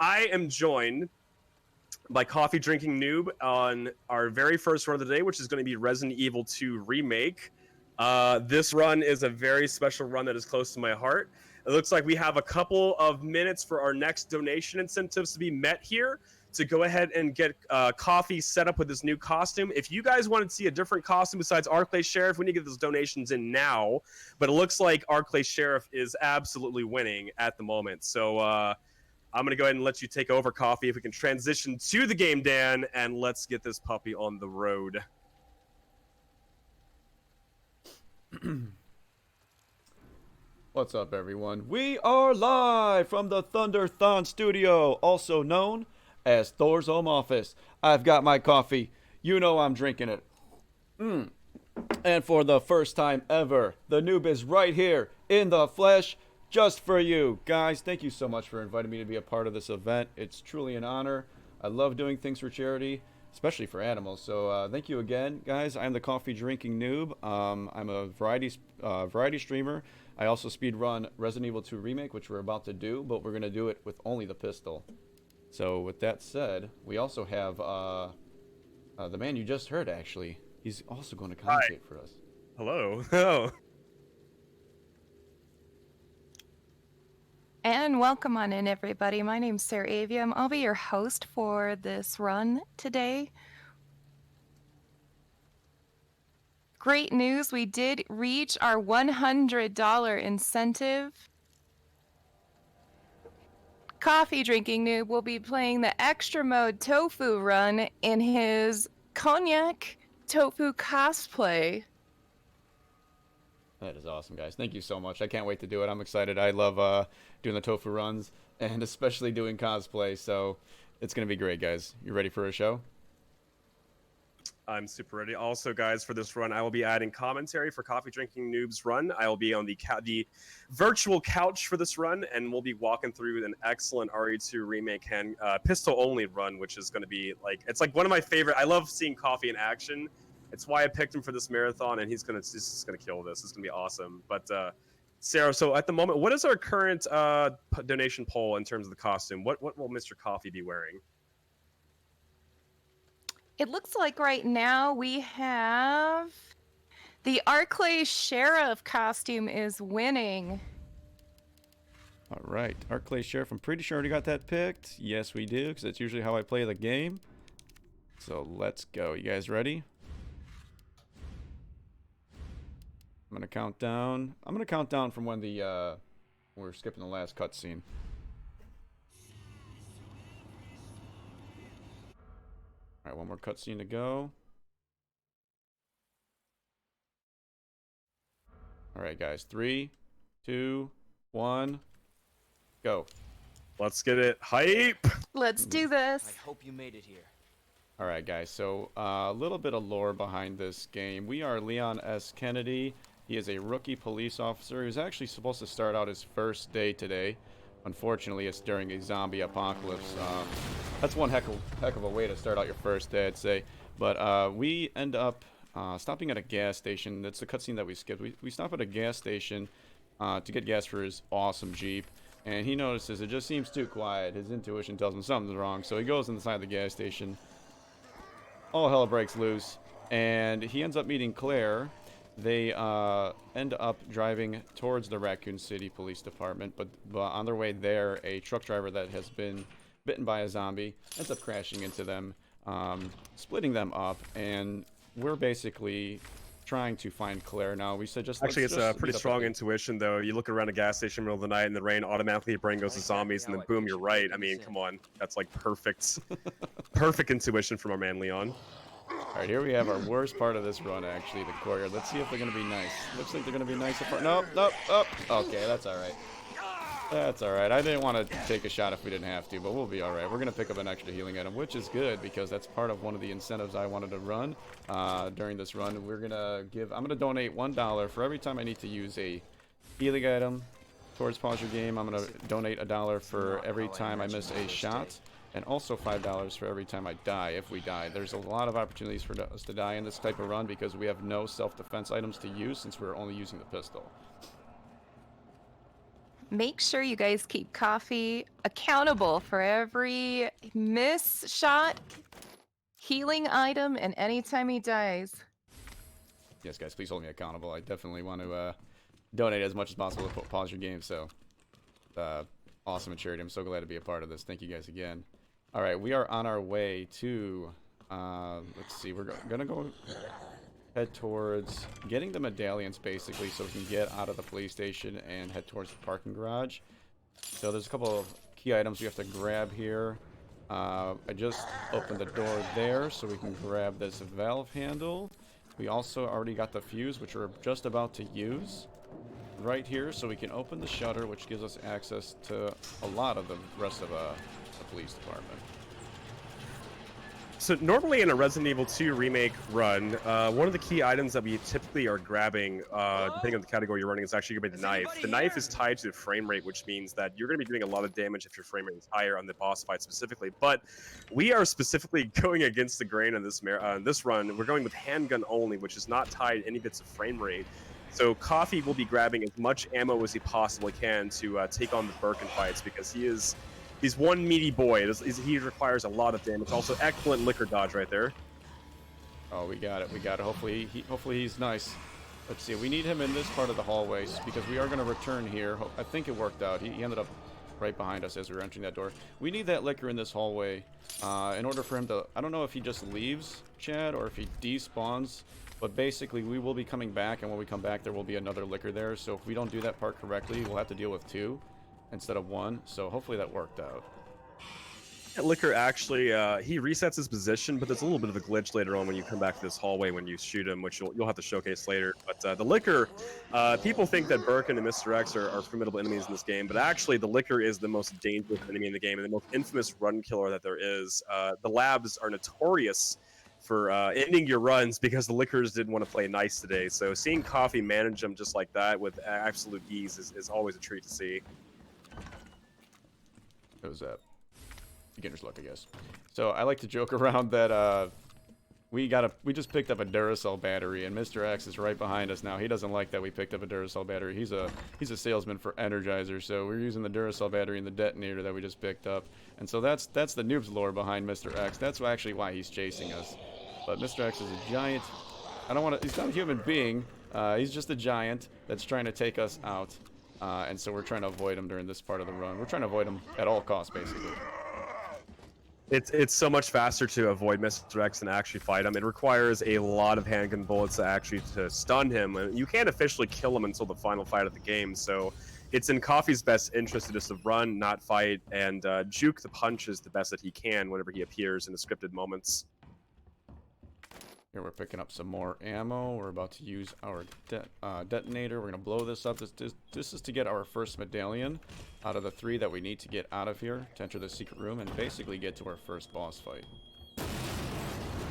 I am joined by Coffee Drinking Noob on our very first run of the day, which is going to be Resident Evil 2 Remake. This run is a very special run that is close to my heart. It looks like we have a couple of minutes for our next donation incentives to be met here to go ahead and get Coffee set up with this new costume. If you guys want to see a different costume besides Arclay Sheriff, we need to get those donations in now. But it looks like Arclay Sheriff is absolutely winning at the moment. So I'm going to go ahead and let you take over, Coffee. If we can transition to the game, Dan, and let's get this puppy on the road. What's up, everyone? We are live from the Thunderthon studio, also known as Thor's home office. I've got my coffee. You know I'm drinking it. And for the first time ever, the noob is right here in the flesh just for you. Guys, thank you so much for inviting me to be a part of this event. It's truly an honor. I love doing things for charity, especially for animals. So thank you again, guys. I'm the Coffee Drinking Noob. I'm a variety streamer. I also speedrun Resident Evil 2 Remake, which we're about to do, but we're going to do it with only the pistol. So with that said, we also have the man you just heard, actually. He's also going to commentate for us. Hello. Oh. And welcome on in, everybody. My name's Sarah Avium. I'll be your host for this run today. Great news, we did reach our $100 incentive. Coffee Drinking Noob will be playing the extra mode Tofu run in his Konjac Tofu cosplay. That is awesome, guys. Thank you so much. I can't wait to do it. I'm excited. I love doing the Tofu runs and especially doing cosplay, so it's going to be great, guys. You ready for a show? I'm super ready. Also, guys, for this run, I will be adding commentary for Coffee Drinking Noob's run. I will be on the virtual couch for this run, and we'll be walking through an excellent RE2 remake pistol-only run, which is going to be it's like one of my favorite. I love seeing Coffee in action. It's why I picked him for this marathon, and he's gonna kill this. It's gonna be awesome. But Sarah, so at the moment, what is our current donation poll in terms of the costume? What will Mr. Coffee be wearing? It looks like right now we have the Arclay Sheriff costume is winning. All right, Arclay Sheriff. I'm pretty sure I already got that picked. Yes, we do, because that's usually how I play the game. So let's go. You guys ready? I'm gonna count down. I'm gonna count down from when we're skipping the last cutscene. All right, one more cutscene to go. All right, guys. 3, 2, 1, go. Let's get it hype. Let's do this. I hope you made it here. All right, guys. So a little bit of lore behind this game. We are Leon S. Kennedy. He is a rookie police officer who's actually supposed to start out his first day today. Unfortunately, it's during a zombie apocalypse. That's one heck of a way to start out your first day, I'd say. But we end up stopping at a gas station. That's the cutscene that we skipped. We stop at a gas station to get gas for his awesome Jeep. And he notices it just seems too quiet. His intuition tells him something's wrong. So he goes inside the gas station. All hell breaks loose. And he ends up meeting Claire. They end up driving towards the Raccoon City Police Department, but on their way there, a truck driver that has been bitten by a zombie ends up crashing into them, splitting them up, and we're basically trying to find Claire now. We said Actually, it's a pretty strong intuition, though. You look around a gas station in the middle of the night in the rain, automatically your brain goes to zombies, and then boom, you're right. I mean, come on. That's like perfect intuition from our man Leon. All right, here we have our worst part of this run, actually, the courtyard. Let's see if they're going to be nice. Looks like they're going to be nice. Nope. Okay, that's all right. That's all right. I didn't want to take a shot if we didn't have to, but we'll be all right. We're going to pick up an extra healing item, which is good because that's part of one of the incentives I wanted to run during this run. I'm going to donate $1 for every time I need to use a healing item towards PawsYourGame. I'm going to donate $1 for every time I miss a shot. And also $5 for every time I die, if we die. There's a lot of opportunities for us to die in this type of run because we have no self-defense items to use since we're only using the pistol. make sure you guys keep Coffee accountable for every miss shot, healing item, and anytime he dies. Yes, guys, please hold me accountable. I definitely want to donate as much as possible to Pause Your Game. So, awesome charity. I'm so glad to be a part of this. Thank you guys again. All right, we are on our way to, let's see, we're gonna go head towards getting the medallions, basically, so we can get out of the police station and head towards the parking garage. So there's a couple of key items we have to grab here. I just opened the door there so we can grab this valve handle. We also already got the fuse, which we're just about to use right here, so we can open the shutter, which gives us access to a lot of the rest of the police department. So normally in a Resident Evil 2 remake run, one of the key items that we typically are grabbing, depending on the category you're running, is actually going to be the knife. The knife is tied to the frame rate, which means that you're going to be doing a lot of damage if your frame rate is higher on the boss fight specifically. But we are specifically going against the grain on this run. We're going with handgun only, which is not tied to any bits of frame rate. So Coffee will be grabbing as much ammo as he possibly can to take on the Birkin fights, because he's one meaty boy. He requires a lot of damage. Also, excellent liquor dodge right there. Oh, we got it. We got it. Hopefully he's nice. Let's see. We need him in this part of the hallways because we are going to return here. I think it worked out. He ended up right behind us as we were entering that door. We need that liquor in this hallway in order for him to... I don't know if he just leaves, Chad, or if he despawns. But basically, we will be coming back, and when we come back, there will be another liquor there. So if we don't do that part correctly, we'll have to deal with 2 instead of 1. So hopefully that worked out. That liquor actually, he resets his position, but there's a little bit of a glitch later on when you come back to this hallway when you shoot him, which you'll have to showcase later. But the liquor, people think that Birkin and Mr. X are formidable enemies in this game, but actually the liquor is the most dangerous enemy in the game and the most infamous run killer that there is. The labs are notorious for ending your runs because the liquors didn't want to play nice today. So seeing Coffee manage them just like that with absolute ease is always a treat to see. It was beginner's luck, I guess. So I like to joke around that we just picked up a Duracell battery, and Mr. X is right behind us now. He doesn't like that we picked up a Duracell battery. He's a salesman for Energizer, so we're using the Duracell battery and the detonator that we just picked up. And so that's the noob's lore behind Mr. X. That's actually why he's chasing us. But Mr. X is a giant. He's not a human being. He's just a giant that's trying to take us out. And so we're trying to avoid him during this part of the run. We're trying to avoid him at all costs, basically. It's so much faster to avoid Mr. X than actually fight him. It requires a lot of handgun bullets to stun him. And you can't officially kill him until the final fight of the game. So it's in Coffee's best interest to just run, not fight, and juke the punches the best that he can whenever he appears in the scripted moments. Here we're picking up some more ammo. We're about to use our detonator. We're going to blow this up. This is to get our first medallion out of the 3 that we need to get out of here to enter the secret room and basically get to our first boss fight.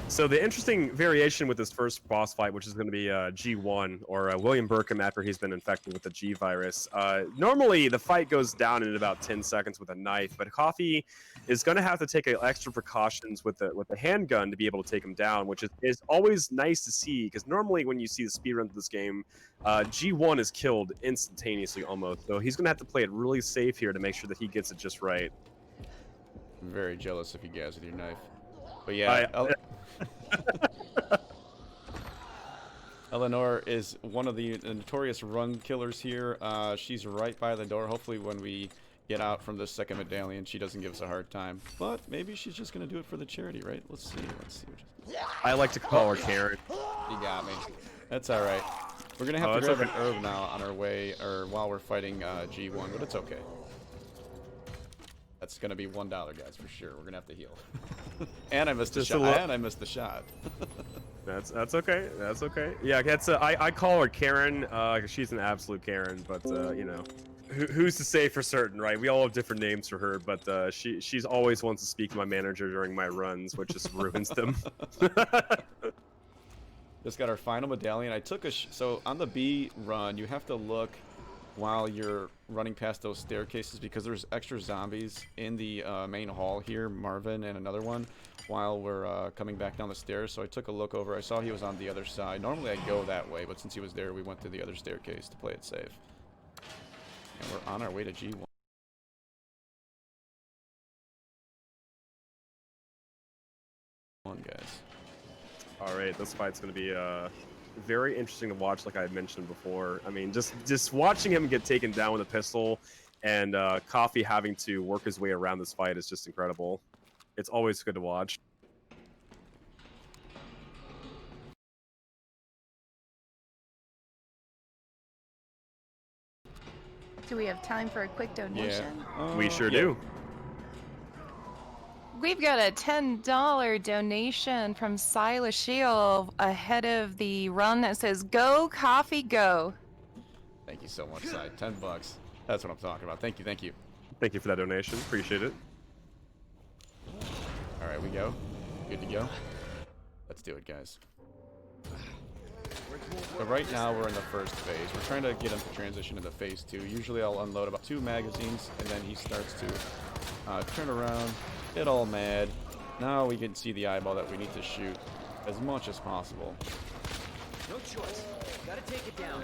So the interesting variation with this first boss fight, which is going to be G1, or William Burkham after he's been infected with the G virus. Normally, the fight goes down in about 10 seconds with a knife, but Coffee is going to have to take extra precautions with the handgun to be able to take him down, which is always nice to see, because normally when you see the speedrun of this game, G1 is killed instantaneously almost. So he's going to have to play it really safe here to make sure that he gets it just right. I'm very jealous of you guys with your knife. But yeah, Eleanor is one of the notorious run killers here. She's right by the door. Hopefully when we get out from this second medallion, she doesn't give us a hard time. But maybe she's just going to do it for the charity, right? Let's see. I like to call her Karen. You got me. That's all right. We're going to have to grab an herb now on our way, or while we're fighting G1, but it's okay. That's going to be $1, guys, for sure. We're going to have to heal. And I missed the shot. That's okay. That's okay. Yeah, I call her Karen because she's an absolute Karen. But you know, who's to say for certain, right? We all have different names for her, but she's always wants to speak to my manager during my runs, which just ruins them. Just got our final medallion. I took so on the B run, you have to look while you're running past those staircases because there's extra zombies in the main hall here, Marvin and another one, while we're coming back down the stairs. So I took a look over. I saw he was on the other side. Normally I go that way, but since he was there, we went to the other staircase to play it safe. And we're on our way to G1. Guys. All right, this fight's going to be very interesting to watch, like I had mentioned before. I mean, just watching him get taken down with a pistol and Coffee having to work his way around this fight is just incredible. It's always good to watch. Do we have time for a quick donation? Yeah. We sure do. We've got a $10 donation from Silas Shield ahead of the run that says, "Go Coffee, go." Thank you so much, Si. 10 bucks. That's what I'm talking about. Thank you, thank you. Thank you for that donation. Appreciate it. All right, we go. Good to go. Let's do it, guys. So right now we're in the first phase. We're trying to get him to transition into phase 2. Usually I'll unload about 2 magazines, and then he starts to turn around, get all mad. Now we can see the eyeball that we need to shoot as much as possible. No choice. Gotta take it down.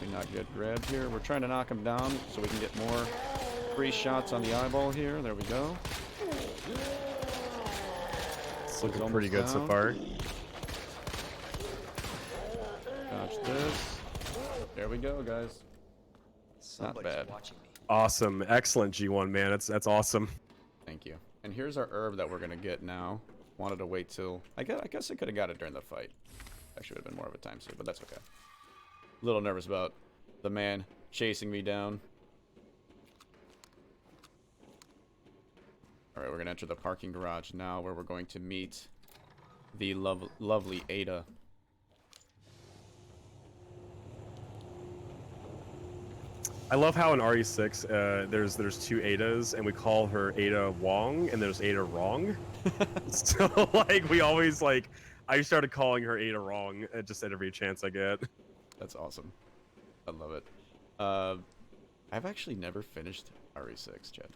We not get grabbed here. We're trying to knock him down so we can get more free shots on the eyeball here. There we go. It's looking pretty good so far. Dodge this. There we go, guys. Somebody's Not bad. watching me. Awesome. Excellent, G1, man. That's awesome. Thank you. And here's our herb that we're going to get now. Wanted to wait till... I guess I could have got it during the fight. Actually would have been more of a time save, but that's okay. A little nervous about the man chasing me down. Alright, we're going to enter the parking garage now where we're going to meet the lovely Ada. I love how in RE6 there's 2 Adas and we call her Ada Wong and there's Ada Wrong. So like we always like I started calling her Ada Wrong just at every chance I get. That's awesome. I love it. I've actually never finished RE6, Chad.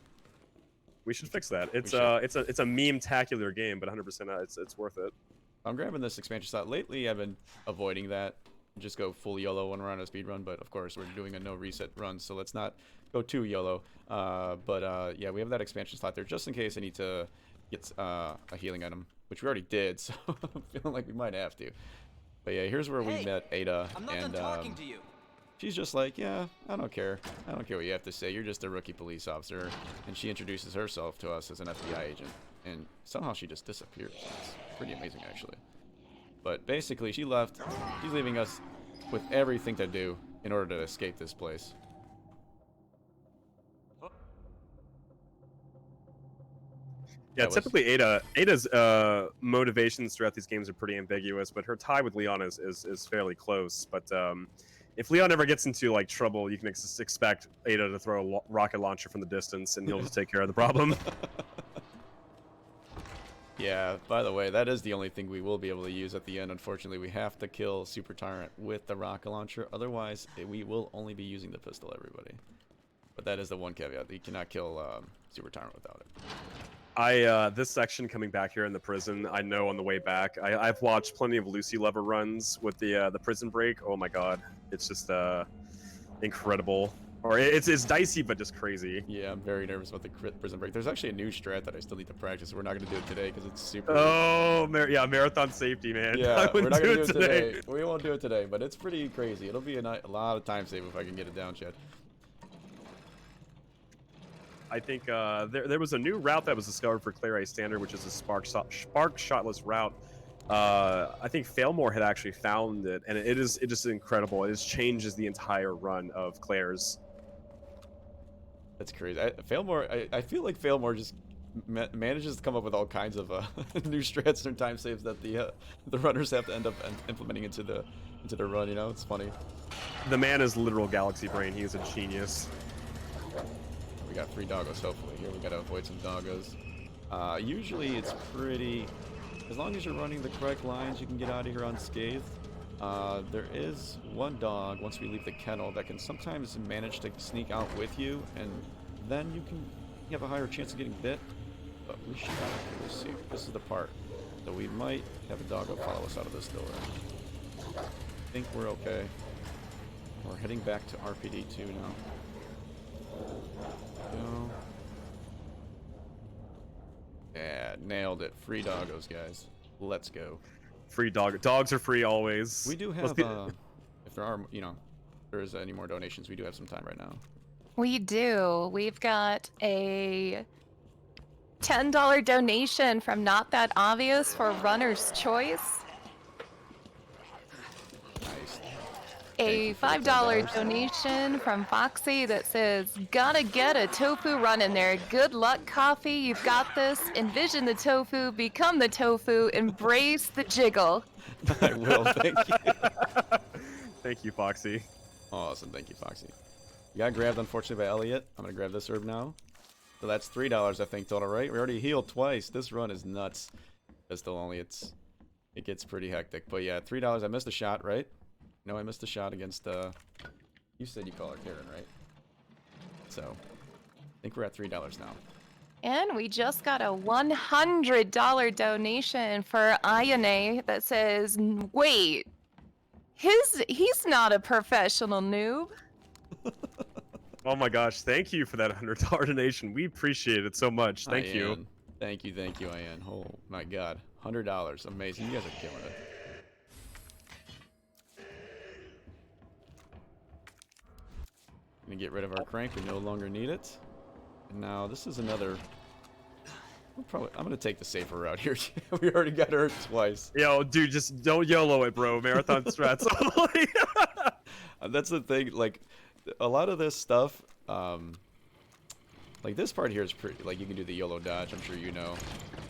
We should fix that. It's a meme-tacular game, but 100% it's worth it. I'm grabbing this expansion slot. Lately, I've been avoiding that. Just go full YOLO when we're on a speed run, but of course we're doing a no reset run, so let's not go too YOLO. Yeah, we have that expansion slot there just in case I need to get a healing item, which we already did, so I'm feeling like we might have to. But yeah, here's where we met Ada, I'm not done talking to you. she's just like, yeah, I don't care. I don't care what you have to say. You're just a rookie police officer. And she introduces herself to us as an FBI agent. And somehow she just disappears. It's pretty amazing, actually. But basically, she left. She's leaving us with everything to do in order to escape this place. Yeah, typically Ada's motivations throughout these games are pretty ambiguous, but her tie with Leon is fairly close. But if Leon ever gets into like trouble, you can expect Ada to throw a rocket launcher from the distance, and he'll just take care of the problem. Yeah, by the way, that is the only thing we will be able to use at the end. Unfortunately, we have to kill Super Tyrant with the rocket launcher. Otherwise, we will only be using the pistol, everybody. But that is the one caveat. You cannot kill Super Tyrant without it. This section coming back here in the prison, I know on the way back, I've watched plenty of Lucy Lover runs with the prison break. Oh my god, it's just incredible. Or it's dicey, but just crazy. Yeah, I'm very nervous about the prison break. There's actually a new strat that I still need to practice. We're not going to do it today because it's super... Oh, yeah, marathon safety, man. Yeah, we're not going to do it today. We won't do it today, but it's pretty crazy. It'll be a lot of time save if I can get it down, Chad. I think there was a new route that was discovered for Clay Ray Standard, which is a spark shotless route. I think Failmore had actually found it, and it just incredible. It just changes the entire run of Claire's. That's crazy. I feel like Failmore just manages to come up with all kinds of new strats and time saves that the runners have to end up implementing into their run. You know, it's funny. The man is literal galaxy brain. He is a genius. We got 3 doggos, hopefully. Here we gotta avoid some doggos. Usually it's pretty... As long as you're running the correct lines, you can get out of here unscathed. There is one dog, once we leave the kennel, that can sometimes manage to sneak out with you, and then you have a higher chance of getting bit. But we should actually see. This is the part. So we might have a doggo follow us out of this door. I think we're okay. We're heading back to RPD2 now. Go. Yeah, nailed it. Free doggos, guys. Let's go. Free dog. Dogs are free always. We do have, if there are, you know, if there is any more donations, we do have some time right now. We do. We've got a $10 donation from Not That Obvious for Runner's Choice. Nice. A $5 donation from Foxy that says, gotta get a tofu run in there. Good luck, Coffee. You've got this. Envision the tofu, become the tofu, embrace the jiggle. I will, thank you. Thank you, Foxy. Awesome, thank you, Foxy. You got grabbed, unfortunately, by Elliot. I'm gonna grab this herb now. So that's $3, I think, total, right? We already healed twice. This run is nuts. Pistol only, it gets pretty hectic. But yeah, $3. I missed a shot, right? No, I missed a shot against, you said you call her Karen, right? So, I think we're at $3 now. And we just got a $100 donation for Ione that says, wait, he's not a professional noob. Oh my gosh, thank you for that $100 donation. We appreciate it so much. Thank you. Thank you, Ian. Oh my god. $100. Amazing. You guys are killing it. Gonna get rid of our crank. We no longer need it. And now this is another. I'm gonna take the safer route here. We already got hurt twice. Yo, dude, just don't YOLO it, bro. Marathon strats only. That's the thing. Like, a lot of this stuff, like this part here is pretty. Like, you can do the YOLO dodge. I'm sure you know.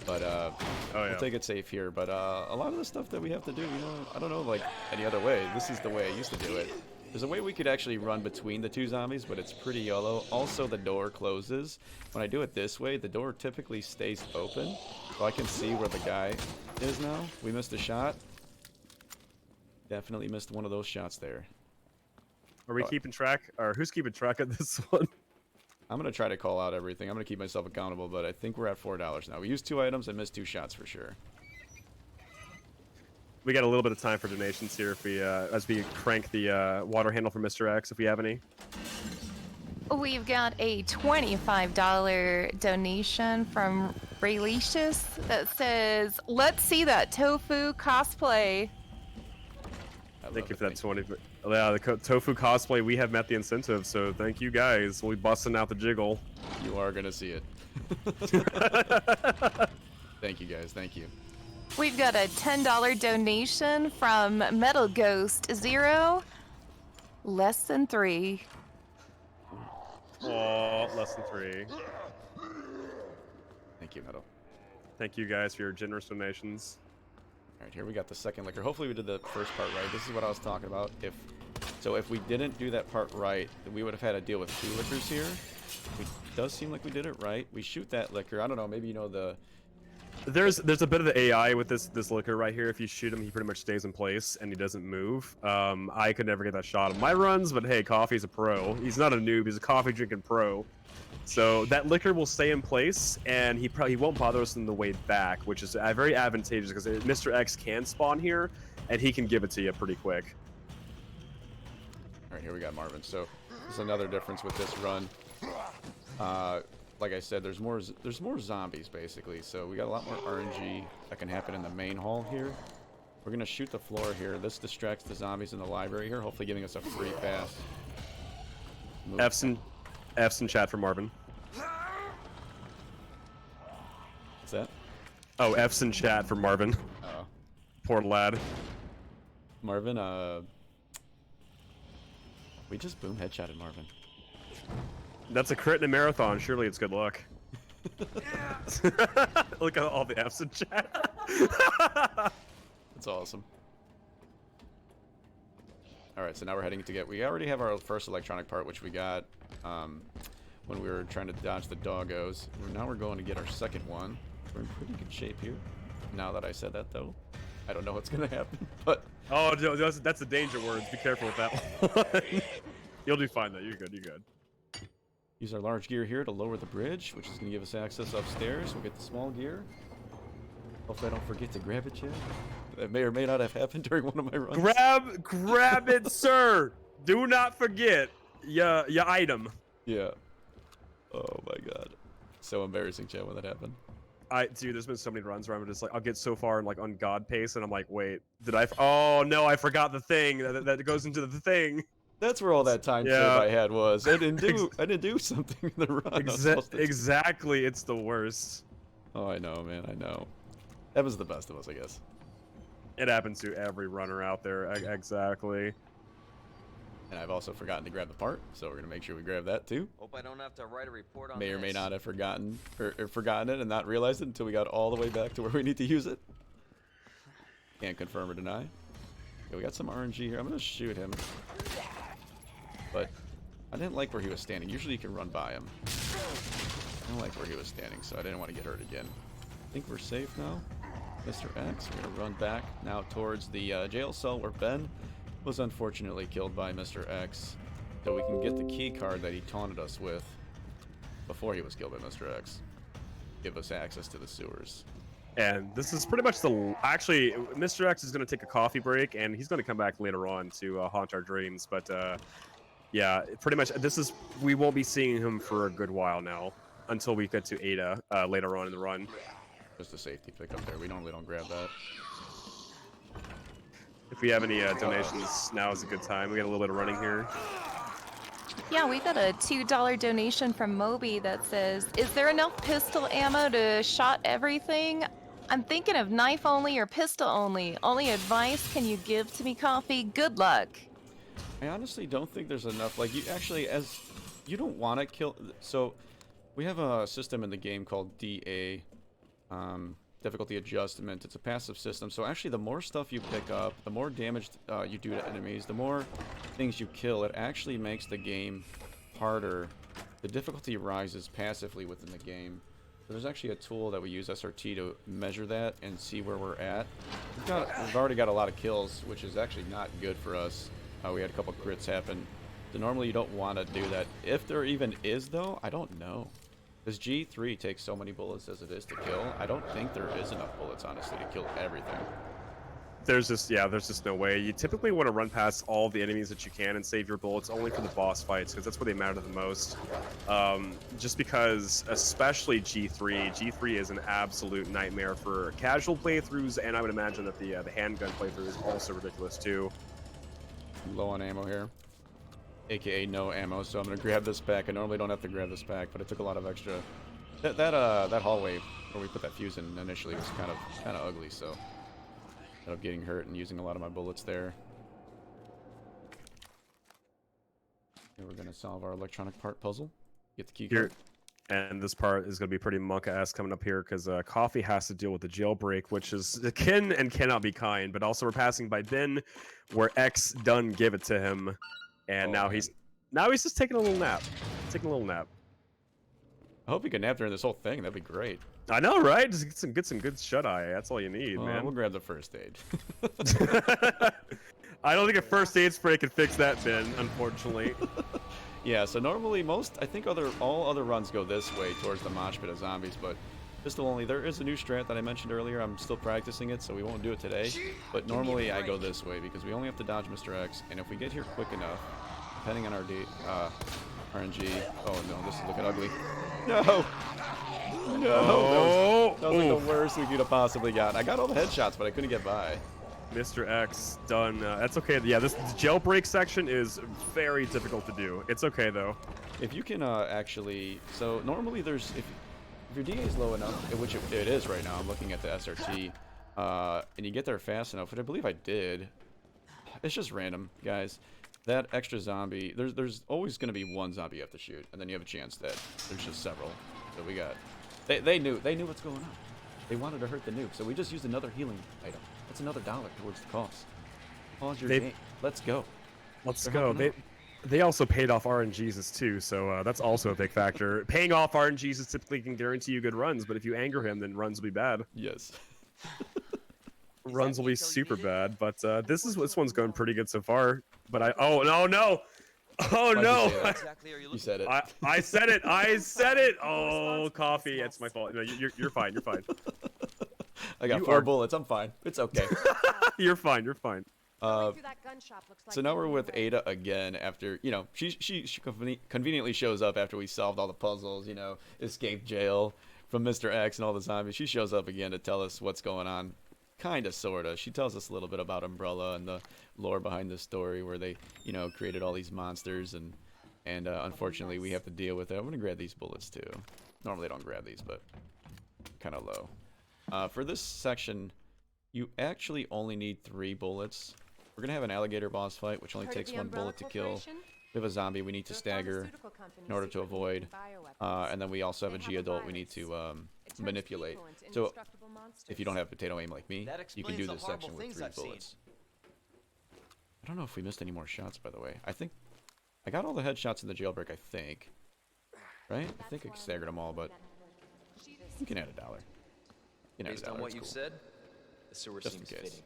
But we'll take it safe here. But a lot of the stuff that we have to do, you know, I don't know, like any other way. This is the way I used to do it. There's a way we could actually run between the two zombies, but it's pretty YOLO. Also, the door closes. When I do it this way, the door typically stays open, so I can see where the guy is now. We missed a shot. Definitely missed one of those shots there. Are we keeping track? Or who's keeping track of this one? I'm going to try to call out everything. I'm going to keep myself accountable, but I think we're at $4 now. We used 2 items. I missed 2 shots for sure. We got a little bit of time for donations here if we, as we crank the water handle for Mr. X, if we have any. We've got a $25 donation from Raylicious that says, let's see that tofu cosplay. Thank you for that 20. Yeah, the tofu cosplay, we have met the incentive, so thank you guys. We'll be busting out the jiggle. You are going to see it. Thank you guys, thank you. We've got a $10 donation from Metal Ghost 0. Less than 3. Oh, less than 3. Thank you, Metal. Thank you guys for your generous donations. All right, here we got the second liquor. Hopefully we did the first part right. This is what I was talking about. If we didn't do that part right, then we would have had to deal with 2 liquors here. It does seem like we did it right. We shoot that liquor. I don't know, maybe you know the... There's a bit of the AI with this liquor right here. If you shoot him, he pretty much stays in place and he doesn't move. I could never get that shot on my runs, but hey, Coffee's a pro. He's not a noob. He's a coffee drinking pro. So that liquor will stay in place, and he won't bother us on the way back, which is very advantageous because Mr. X can spawn here, and he can give it to you pretty quick. All right, here we got Marvin. So there's another difference with this run. Like I said, there's more zombies basically, so we got a lot more RNG that can happen in the main hall here. We're gonna shoot the floor here. This distracts the zombies in the library here, hopefully giving us a free pass. F's in chat for Marvin. What's that? Oh, F's in chat for Marvin. Oh. Poor lad. Marvin, we just boom headshotted Marvin. That's a crit in a marathon. Surely it's good luck. Look at all the F's in chat. That's awesome. Alright, so now we're heading to we already have our first electronic part, which we got when we were trying to dodge the doggos. Now we're going to get our second one. We're in pretty good shape here. Now that I said that, though, I don't know what's going to happen, but... Oh, that's the danger words. Be careful with that one. You'll do fine, though. You're good. You're good. Use our large gear here to lower the bridge, which is going to give us access upstairs. We'll get the small gear. Hopefully I don't forget to grab it yet. That may or may not have happened during one of my runs. Grab it, sir. Do not forget your item. Yeah. Oh my god. So embarrassing, chat, when that happened. Dude, there's been so many runs where I'm just like, I'll get so far and like on God pace, and I'm like, wait, did I? Oh no, I forgot the thing that goes into the thing. That's where all that time save I had was. I didn't do something in the run. Exactly, it's the worst. Oh, I know, man, I know. That was the best of us, I guess. It happens to every runner out there. Exactly. And I've also forgotten to grab the part, so we're gonna make sure we grab that too. Hope I don't have to write a report on May or this. may not have forgotten it and not realized it until we got all the way back to where we need to use it. Can't confirm or deny. Okay, we got some RNG here. I'm gonna shoot him. But I didn't like where he was standing. Usually you can run by him. I don't like where he was standing, so I didn't want to get hurt again. I think we're safe now. Mr. X, we're gonna run back now towards the jail cell where Ben was unfortunately killed by Mr. X, so we can get the key card that he taunted us with before he was killed by Mr. X. Give us access to the sewers. And this is pretty much actually, Mr. X is going to take a coffee break, and he's going to come back later on to haunt our dreams. But yeah, pretty much we won't be seeing him for a good while now until we get to Ada later on in the run. Just a safety pickup there. We normally don't grab that. If we have any donations, now is a good time. We got a little bit of running here. Yeah, we got a $2 donation from Moby that says, "Is there enough pistol ammo to shot everything? I'm thinking of knife only or pistol only. Only advice can you give to me, Coffee? Good luck." I honestly don't think there's enough. Like, you actually, you don't want to kill. So, we have a system in the game called DA, difficulty adjustment. It's a passive system. So actually, the more stuff you pick up, the more damage you do to enemies, the more things you kill, it actually makes the game harder. The difficulty rises passively within the game. So there's actually a tool that we use, SRT, to measure that and see where we're at. We've already got a lot of kills, which is actually not good for us. We had a couple crits happen. So normally you don't want to do that. If there even is, though, I don't know. Does G3 take so many bullets as it is to kill? I don't think there is enough bullets, honestly, to kill everything. There's just no way. You typically want to run past all the enemies that you can and save your bullets only for the boss fights, because that's where they matter the most. Just because, especially G3 is an absolute nightmare for casual playthroughs, and I would imagine that the handgun playthrough is also ridiculous too. I'm low on ammo here. AKA no ammo, so I'm gonna grab this back. I normally don't have to grab this back, but I took a lot of extra. That hallway where we put that fuse in initially was kind of ugly, so ended up getting hurt and using a lot of my bullets there. And we're gonna solve our electronic part puzzle. Get the key card. And this part is going to be pretty monk-ass coming up here, because Coffee has to deal with the jailbreak, which is can and cannot be kind. But also we're passing by Ben, where X done give it to him. And now he's just taking a little nap. I hope you can nap during this whole thing. That'd be great. I know, right? Just get some good shut-eye. That's all you need, man. We'll grab the first aid. I don't think a first aid spray could fix that, Ben, unfortunately. Yeah, so normally all other runs go this way towards the mosh pit of zombies, but pistol only. There is a new strat that I mentioned earlier. I'm still practicing it, so we won't do it today. But normally I go this way because we only have to dodge Mr. X, and if we get here quick enough, depending on our RNG. Oh no, this is looking ugly. No! No! That was like the worst we could have possibly gotten. I got all the headshots, but I couldn't get by. Mr. X done. That's okay. Yeah, this jailbreak section is very difficult to do. It's okay though. If you can actually, so normally there's if your DA is low enough, which it is right now. I'm looking at the SRT, and you get there fast enough, which I believe I did. It's just random, guys. That extra zombie, there's always going to be one zombie you have to shoot, and then you have a chance that there's just several. So we got, they knew what's going on. They wanted to hurt the noob, so we just used another healing item. That's another $1 towards the cost. Pause your game. Let's go. Let's go. They also paid off RNGs too, so that's also a big factor. Paying off RNGs typically can guarantee you good runs, but if you anger him, then runs will be bad. Yes. Runs will be super bad, but this one's going pretty good so far. But oh no! You said it. I said it. Oh, Coffee, it's my fault. No, you're fine. You're fine. I got 4 bullets. I'm fine. It's okay. You're fine. So now we're with Ada again after, you know, she conveniently shows up after we solved all the puzzles, you know, escaped jail from Mr. X and all the zombies. She shows up again to tell us what's going on. Kind of, sort of. She tells us a little bit about Umbrella and the lore behind the story where they, you know, created all these monsters and unfortunately we have to deal with it. I'm going to grab these bullets too. Normally I don't grab these, but kind of low. For this section, you actually only need 3 bullets. We're going to have an alligator boss fight, which only takes 1 bullet to kill. We have a zombie we need to stagger in order to avoid. And then we also have a G-adult we need to manipulate. So if you don't have potato aim like me, you can do this section with 3 bullets. I don't know if we missed any more shots, by the way. I think I got all the headshots in the jailbreak, I think. Right? I think I staggered them all, but you can add $1. You can add Based $1, on what it's you've cool. said, the sewer Just in seems case. fitting.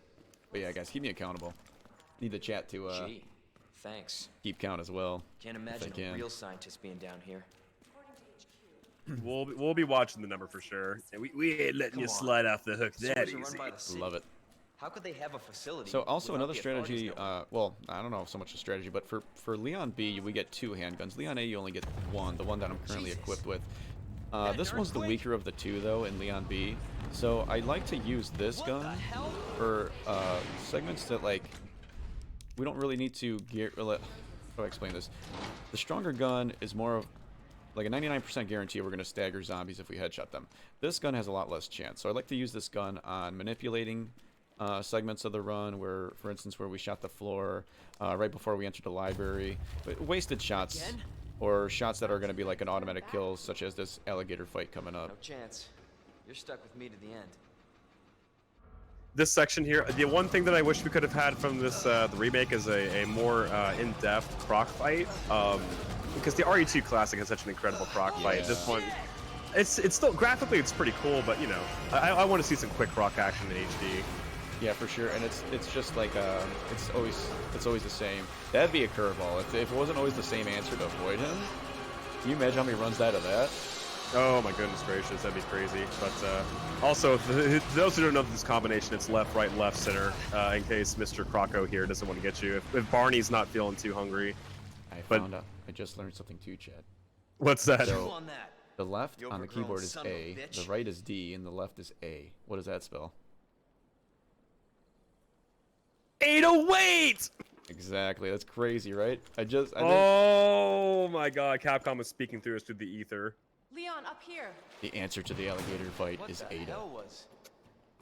But yeah, guys, keep me accountable. Need the chat to Gee, thanks. keep count as well. Can't imagine a real scientist being down here. We'll be watching the number for sure. And we ain't letting Come you on. slide off the hook that Sewers are run easy. by the city. Love it. How could they have a facility? So also without another the authorities strategy, knowing? well, I don't know so much a strategy, but for Leon B, we get 2 handguns. Leon A, you only get 1, the one that I'm currently Jesus. equipped with. That This one's the earthquake? weaker of the 2, though, in Leon B. So I like to use this What the gun hell? for segments that, like, we don't really need to gear. How do I explain this? The stronger gun is more of like a 99% guarantee we're going to stagger zombies if we headshot them. This gun has a lot less chance. So I like to use this gun on manipulating segments of the run where, for instance, where we shot the floor right before we entered the library. But wasted shots. Again? Or shots that are going to be like an automatic kill, such as this alligator fight coming up. No chance. You're stuck with me to the end. This section here, the one thing that I wish we could have had from this the remake is a more in-depth croc fight, because the RE2 Classic has such an incredible croc fight. This one, it's still graphically it's pretty cool, but you know, I want to see some quick croc action in HD. Yeah, for sure, and it's just like it's always the same. That'd be a curveball if it wasn't always the same answer to avoid him. Can you imagine how many runs out of that? Oh my goodness gracious, that'd be crazy. But also, those who don't know this combination, it's left, right, left, center, in case Mr. Croco here doesn't want to get you. If Barney's not feeling too hungry. I just learned something too, Chad. What's that? So, Chew on that. the left You on the overgrown keyboard is son of a A, bitch. the right is D, and the left is A. What does that spell? 808! Exactly. That's crazy, right? I think Oh my god, Capcom is speaking through us through the ether. Leon, up here. the answer to the alligator fight What is the Ada. hell was?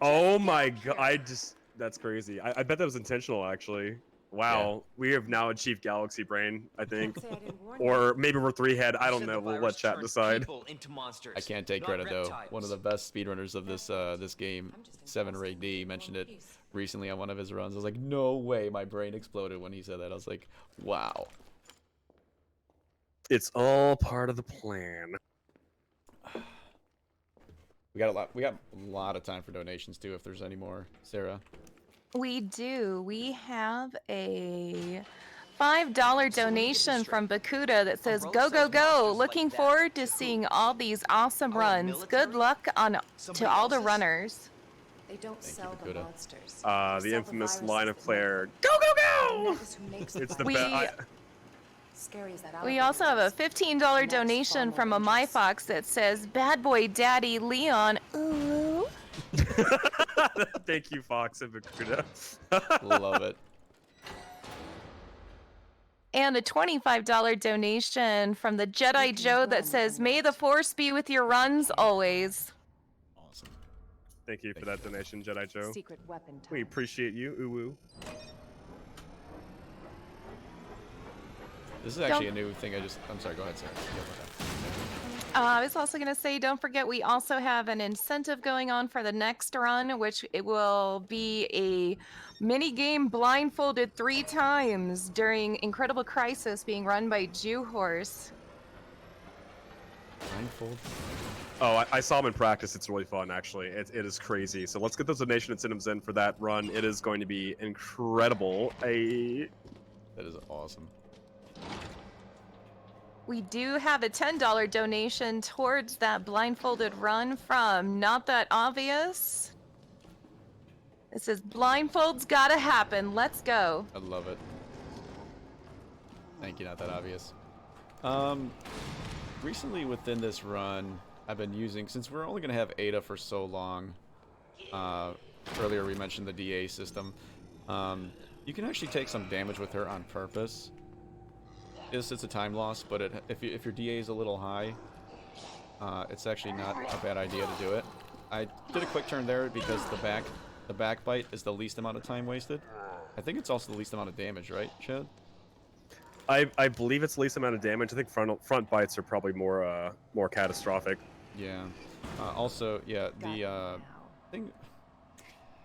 Oh my god, that's crazy. I bet that was intentional actually. Wow, we have now achieved Galaxy Brain, I think. Say I didn't warn you. Or maybe we're 3-head, I You don't said know, the we'll let virus chat turned decide. people into monsters, I can't take not credit though. reptiles. One of the best speedrunners of this game, I'm just 7 impressed Ray with D, your mentioned it peace. recently on one of his runs. I was like, no way, my brain exploded when he said that. I was like, wow. It's all part of the plan. We got a lot of time for donations too if there's any more. Sarah. We do. We have a $5 donation from Bakuda that says, "Go, go, go. Looking forward to seeing all these awesome runs. Good luck to all the runners." They don't Thank you, sell the Bakuda. monsters. The They sell infamous viruses line of that Claire, make go, go, them. go! That is who makes It's the We- best. Scary as that We also have a alligator is. $15 And that's far donation more from a dangerous. MyFox that says, "Bad boy daddy Leon." Ooh. Thank you, Fox and Bakuda. Love it. And a $25 donation from the Jedi Joe that says, "May the Force be with your runs always." Awesome. Thank you for that donation, Jedi Joe. Secret weapon We time. appreciate you, uwu. This is actually a new thing. I'm sorry. Go ahead, Sarah. Yeah, go ahead. I was also going to say, don't forget, we also have an incentive going on for the next run, which it will be a mini game blindfolded 3 times during Incredible Crisis being run by Jew Horse. Blindfold. Oh, I saw him in practice. It's really fun, actually. It is crazy. So let's get those donation incentives in for that run. It is going to be incredible. That is awesome. We do have a $10 donation towards that blindfolded run from Not That Obvious. It says blindfolds gotta happen. Let's go. I love it. Thank you, not that obvious. Recently within this run, I've been using, since we're only going to have Ada for so long, earlier we mentioned the DA system, you can actually take some damage with her on purpose. It's a time loss, but if your DA is a little high, it's actually not a bad idea to do it. I did a quick turn there because the back bite is the least amount of time wasted. I think it's also the least amount of damage, right, Chad? I believe it's the least amount of damage. I think front bites are probably more catastrophic. Yeah. Also, yeah, the thing.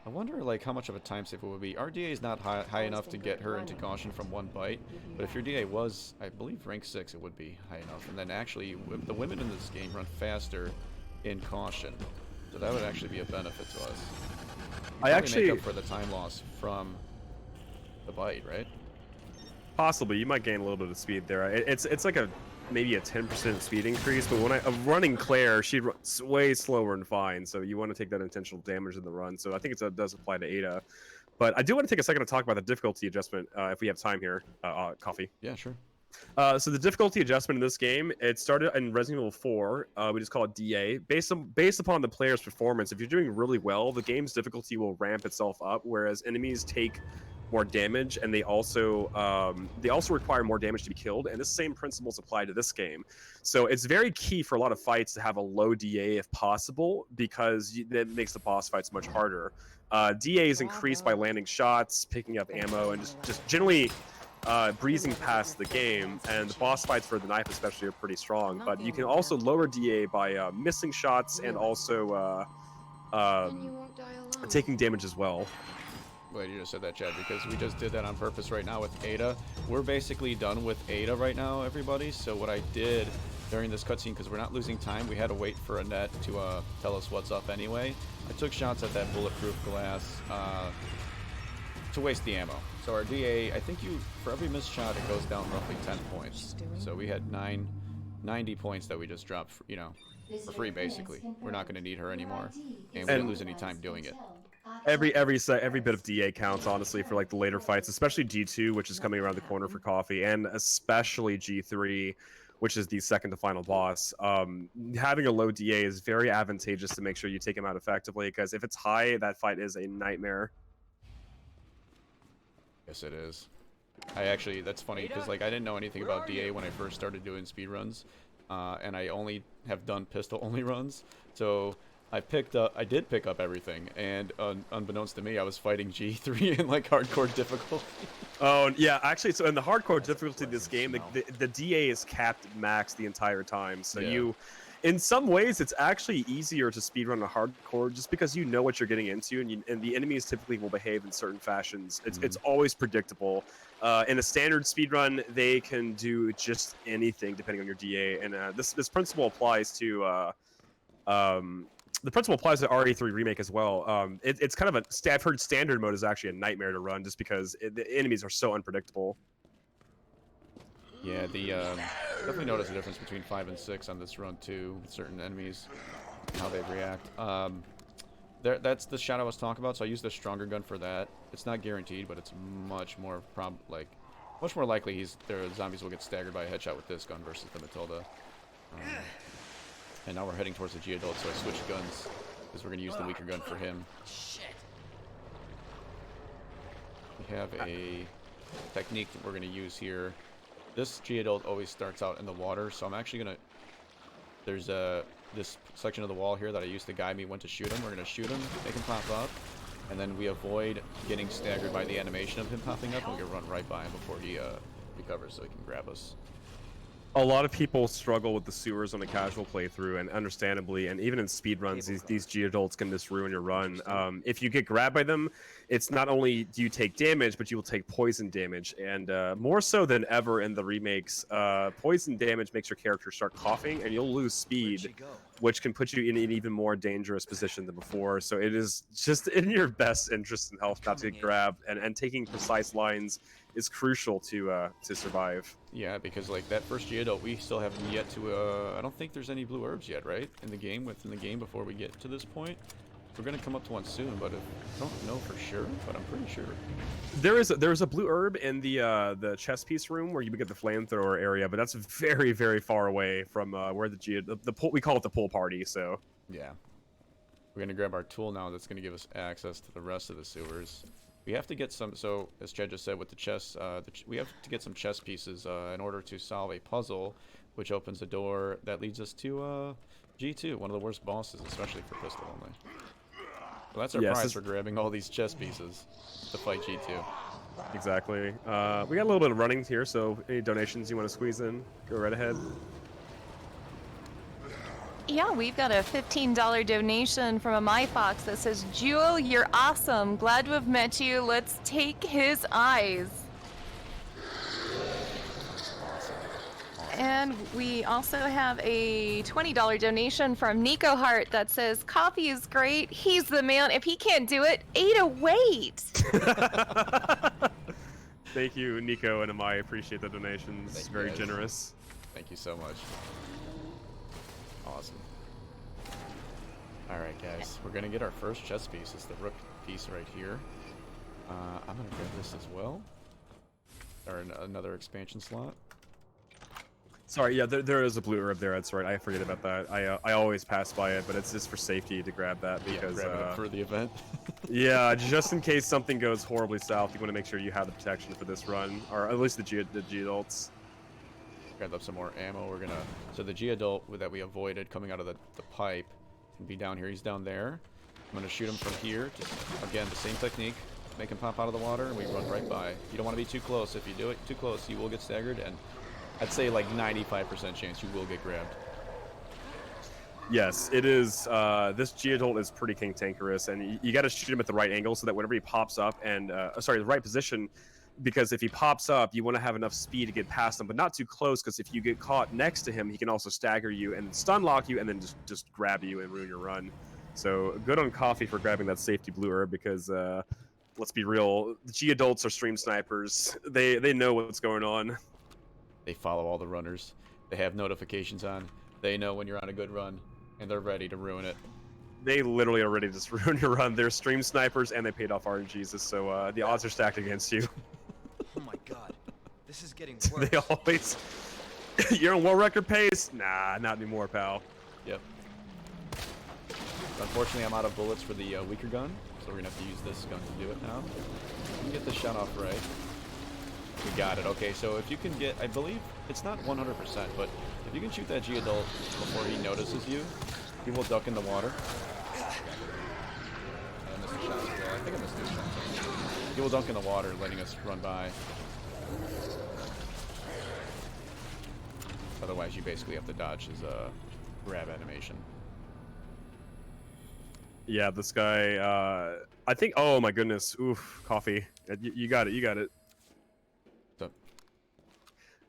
I wonder like how much of a time save it would be. Our DA is not high enough to get her into caution from one bite, but if your DA was, I believe, rank 6, it would be high enough. And then actually, the women in this game run faster in caution, so that would actually be a benefit to us. I actually make up for the time loss from the bite, right? Possibly, you might gain a little bit of speed there. It's like maybe a 10% speed increase, but when I'm running Claire, she runs way slower and fine, so you want to take that intentional damage in the run. So I think it does apply to Ada. But I do want to take a second to talk about the difficulty adjustment if we have time here. Coffee. Yeah, sure. So the difficulty adjustment in this game, it started in Resident Evil 4. We just call it DA. Based upon the player's performance, if you're doing really well, the game's difficulty will ramp itself up, whereas enemies take more damage, and they also require more damage to be killed, and the same principles apply to this game. So it's very key for a lot of fights to have a low DA if possible, because that makes the boss fights much harder. DA is increased by landing shots, picking up ammo, and just generally breezing past the game, and the boss fights for the knife especially are pretty strong. But you can also lower DA by missing shots and also taking damage as well. Glad you just said that, Chad, because we just did that on purpose right now with Ada. We're basically done with Ada right now, everybody. So what I did during this cutscene, because we're not losing time, we had to wait for Annette to tell us what's up anyway. I took shots at that bulletproof glass to waste the ammo. So our DA, I think for every missed shot, it goes down roughly 10 points. So we had 90 points that we just dropped, for free, basically. We're not going to need her anymore, and we didn't lose any time doing it. Every bit of DA counts, honestly, for like the later fights, especially G2, which is coming around the corner for Coffee, and especially G3, which is the second to final boss. Having a low DA is very advantageous to make sure you take him out effectively, because if it's high, that fight is a nightmare. Yes, it is. That's funny, because like I didn't know anything about DA when I first started doing speedruns, and I only have done pistol-only runs, so I did pick up everything, and unbeknownst to me, I was fighting G3 in like hardcore difficulty. Oh yeah, actually, so in the hardcore difficulty of this game, the DA is capped max the entire time. So yeah. In some ways, it's actually easier to speedrun a hardcore just because you know what you're getting into, and the enemies typically will behave in certain fashions. It's always predictable. In a standard speedrun, they can do just anything depending on your DA, and this principle applies to. The principle applies to RE3 Remake as well. It's kind of I've heard standard mode is actually a nightmare to run just because the enemies are so unpredictable. Yeah, definitely notice a difference between 5 and 6 on this run too, with certain enemies, how they react. That's the shot I was talking about, so I used the stronger gun for that. It's not guaranteed, but it's much more likely the zombies will get staggered by a headshot with this gun versus the Matilda. And now we're heading towards the G-Adult, so I switched guns, because we're going to use the weaker gun for him. We have a technique that we're going to use here. This G-Adult always starts out in the water, so I'm actually going to... There's this section of the wall here that I used to guide me when to shoot him. We're going to shoot him, make him pop up, and then we avoid getting staggered by the animation of him popping up, and we can run right by him before he recovers so he can grab us. A lot of people struggle with the sewers on a casual playthrough, and understandably, and even in speedruns, these G-Adults can just ruin your run. If you get grabbed by them, it's not only do you take damage, but you will take poison damage, and more so than ever in the remakes, poison damage makes your character start coughing, and you'll lose speed, which can put you in an even more dangerous position than before. So it is just in your best interest and health not to get grabbed, and taking precise lines is crucial to survive. Yeah, because like that first G-Adult, we still haven't yet to. I don't think there's any blue herbs yet, right? Within the game before we get to this point. We're gonna come up to one soon, but I don't know for sure, but I'm pretty sure. There's a blue herb in the chess piece room where you get the flamethrower area, but that's very, very far away from where the pool, we call it the pool party. So Yeah. We're gonna grab our tool now. That's gonna give us access to the rest of the sewers. We have to get some. So as Chad just said, with the chess, we have to get some chess pieces in order to solve a puzzle, which opens a door that leads us to G2, one of the worst bosses, especially for pistol only. So that's our prize for grabbing all these chess pieces to fight G2. Exactly. We got a little bit of running here, so any donations you want to squeeze in, go right ahead. Yeah, we've got a $15 donation from a MyFox that says, Jewel, you're awesome. Glad to have met you. Let's take his eyes. And we also have a $20 donation from Nico Hart that says, Coffee is great. He's the man. If he can't do it, Ada, wait. Thank you, Nico and Amai. Appreciate the donations. Thank you, Very guys. generous. Thank you so much. Awesome. Alright guys, we're gonna get our first chess piece. It's the rook piece right here. I'm gonna grab this as well. Or another expansion slot. Sorry, yeah, there is a blue herb there. That's right. I forget about that. I always pass by it, but it's just for safety to grab that because grab it for the event. yeah, just in case something goes horribly south, you want to make sure you have the protection for this run, or at least the G adults. Grab up some more ammo. We're gonna. So the G adult that we avoided coming out of the pipe can be down here. He's down there. I'm gonna shoot him from here. Just again the same technique. Make him pop out of the water, and we run right by. You don't want to be too close. If you do it too close, you will get staggered, and I'd say like 95% chance you will get grabbed. Yes, it is. This Geodolt is pretty cantankerous, and you got to shoot him at the right angle so that whenever he pops up, and sorry, the right position, because if he pops up, you want to have enough speed to get past him, but not too close, because if you get caught next to him, he can also stagger you and stun lock you, and then just grab you and ruin your run. So good on Coffee for grabbing that safety blue herb, because let's be real, the Geodolts are stream snipers. They know what's going on. They follow all the runners. They have notifications on. They know when you're on a good run, and they're ready to ruin it. They literally are ready to just ruin your run. They're stream snipers, and they paid off RNGs, so the odds are stacked against you. Oh my god. This is getting worse. They always... You're on world record pace? Nah, not anymore, pal. Yep. Unfortunately, I'm out of bullets for the weaker gun, so we're going to have to use this gun to do it now. Let me get this shot off right. We got it. Okay, so if you can get, I believe it's not 100%, but if you can shoot that G adult before he notices you, he will duck in the water. I missed a shot as well. I think I missed two shots. He will dunk in the water, letting us run by. Otherwise, you basically have to dodge his grab animation. Yeah, this guy, I think, oh my goodness, oof, Coffee. You got it, you got it.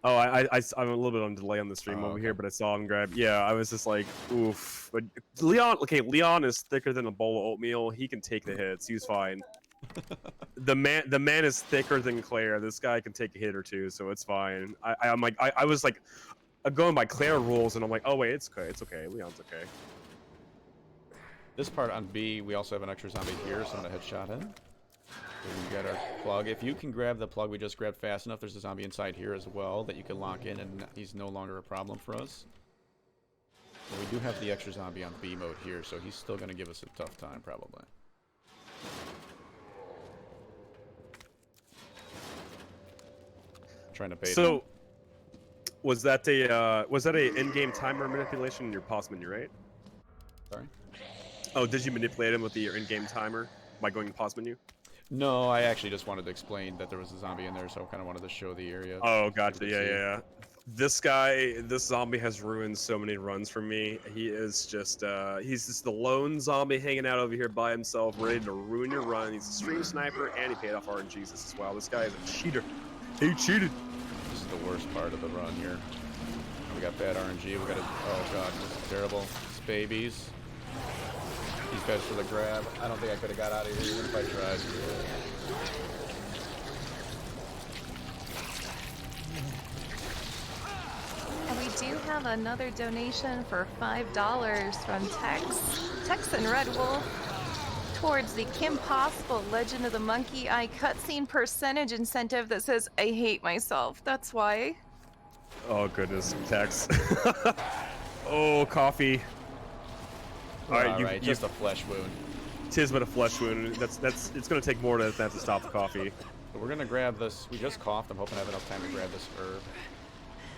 Oh, I'm a little bit on delay on the stream over here, but I saw him grab. Yeah, I was just like, oof. But Leon, okay, Leon is thicker than a bowl of oatmeal. He can take the hits. He's fine. The man is thicker than Claire. This guy can take a hit or two, so it's fine. I'm like, I was like, going by Claire rules, and I'm like, oh wait, it's okay, it's okay. Leon's okay. This part on B, we also have an extra zombie here, so I'm gonna headshot him. We got our plug. If you can grab the plug we just grabbed fast enough, there's a zombie inside here as well that you can lock in, and he's no longer a problem for us. But we do have the extra zombie on B mode here, so he's still going to give us a tough time, probably. Trying to bait him. So, was that a in-game timer manipulation in your pause menu, right? Sorry? Oh, did you manipulate him with the in-game timer by going to pause menu? No, I actually just wanted to explain that there was a zombie in there, so I kind of wanted to show the area. Oh, gotcha. Yeah. This zombie has ruined so many runs for me. He is just, he's just the lone zombie hanging out over here by himself, ready to ruin your run. He's a stream sniper, and he paid off RNGs as well. This guy is a cheater. He cheated. This is the worst part of the run here. We got bad RNG. We got oh god, this is terrible. It's babies. These guys for the grab. I don't think I could have got out of here even if I tried. And we do have another donation for $5 from Tex and Red Wolf. towards the Kim Possible Legend of the Monkey Eye cutscene percentage incentive that says, I hate myself. That's why. Oh, goodness. Text. Oh, coffee. All right, just a flesh wound. Tis but a flesh wound. It's gonna take more than that to stop the coffee. So we're gonna grab this. We just coughed. I'm hoping I have enough time to grab this herb.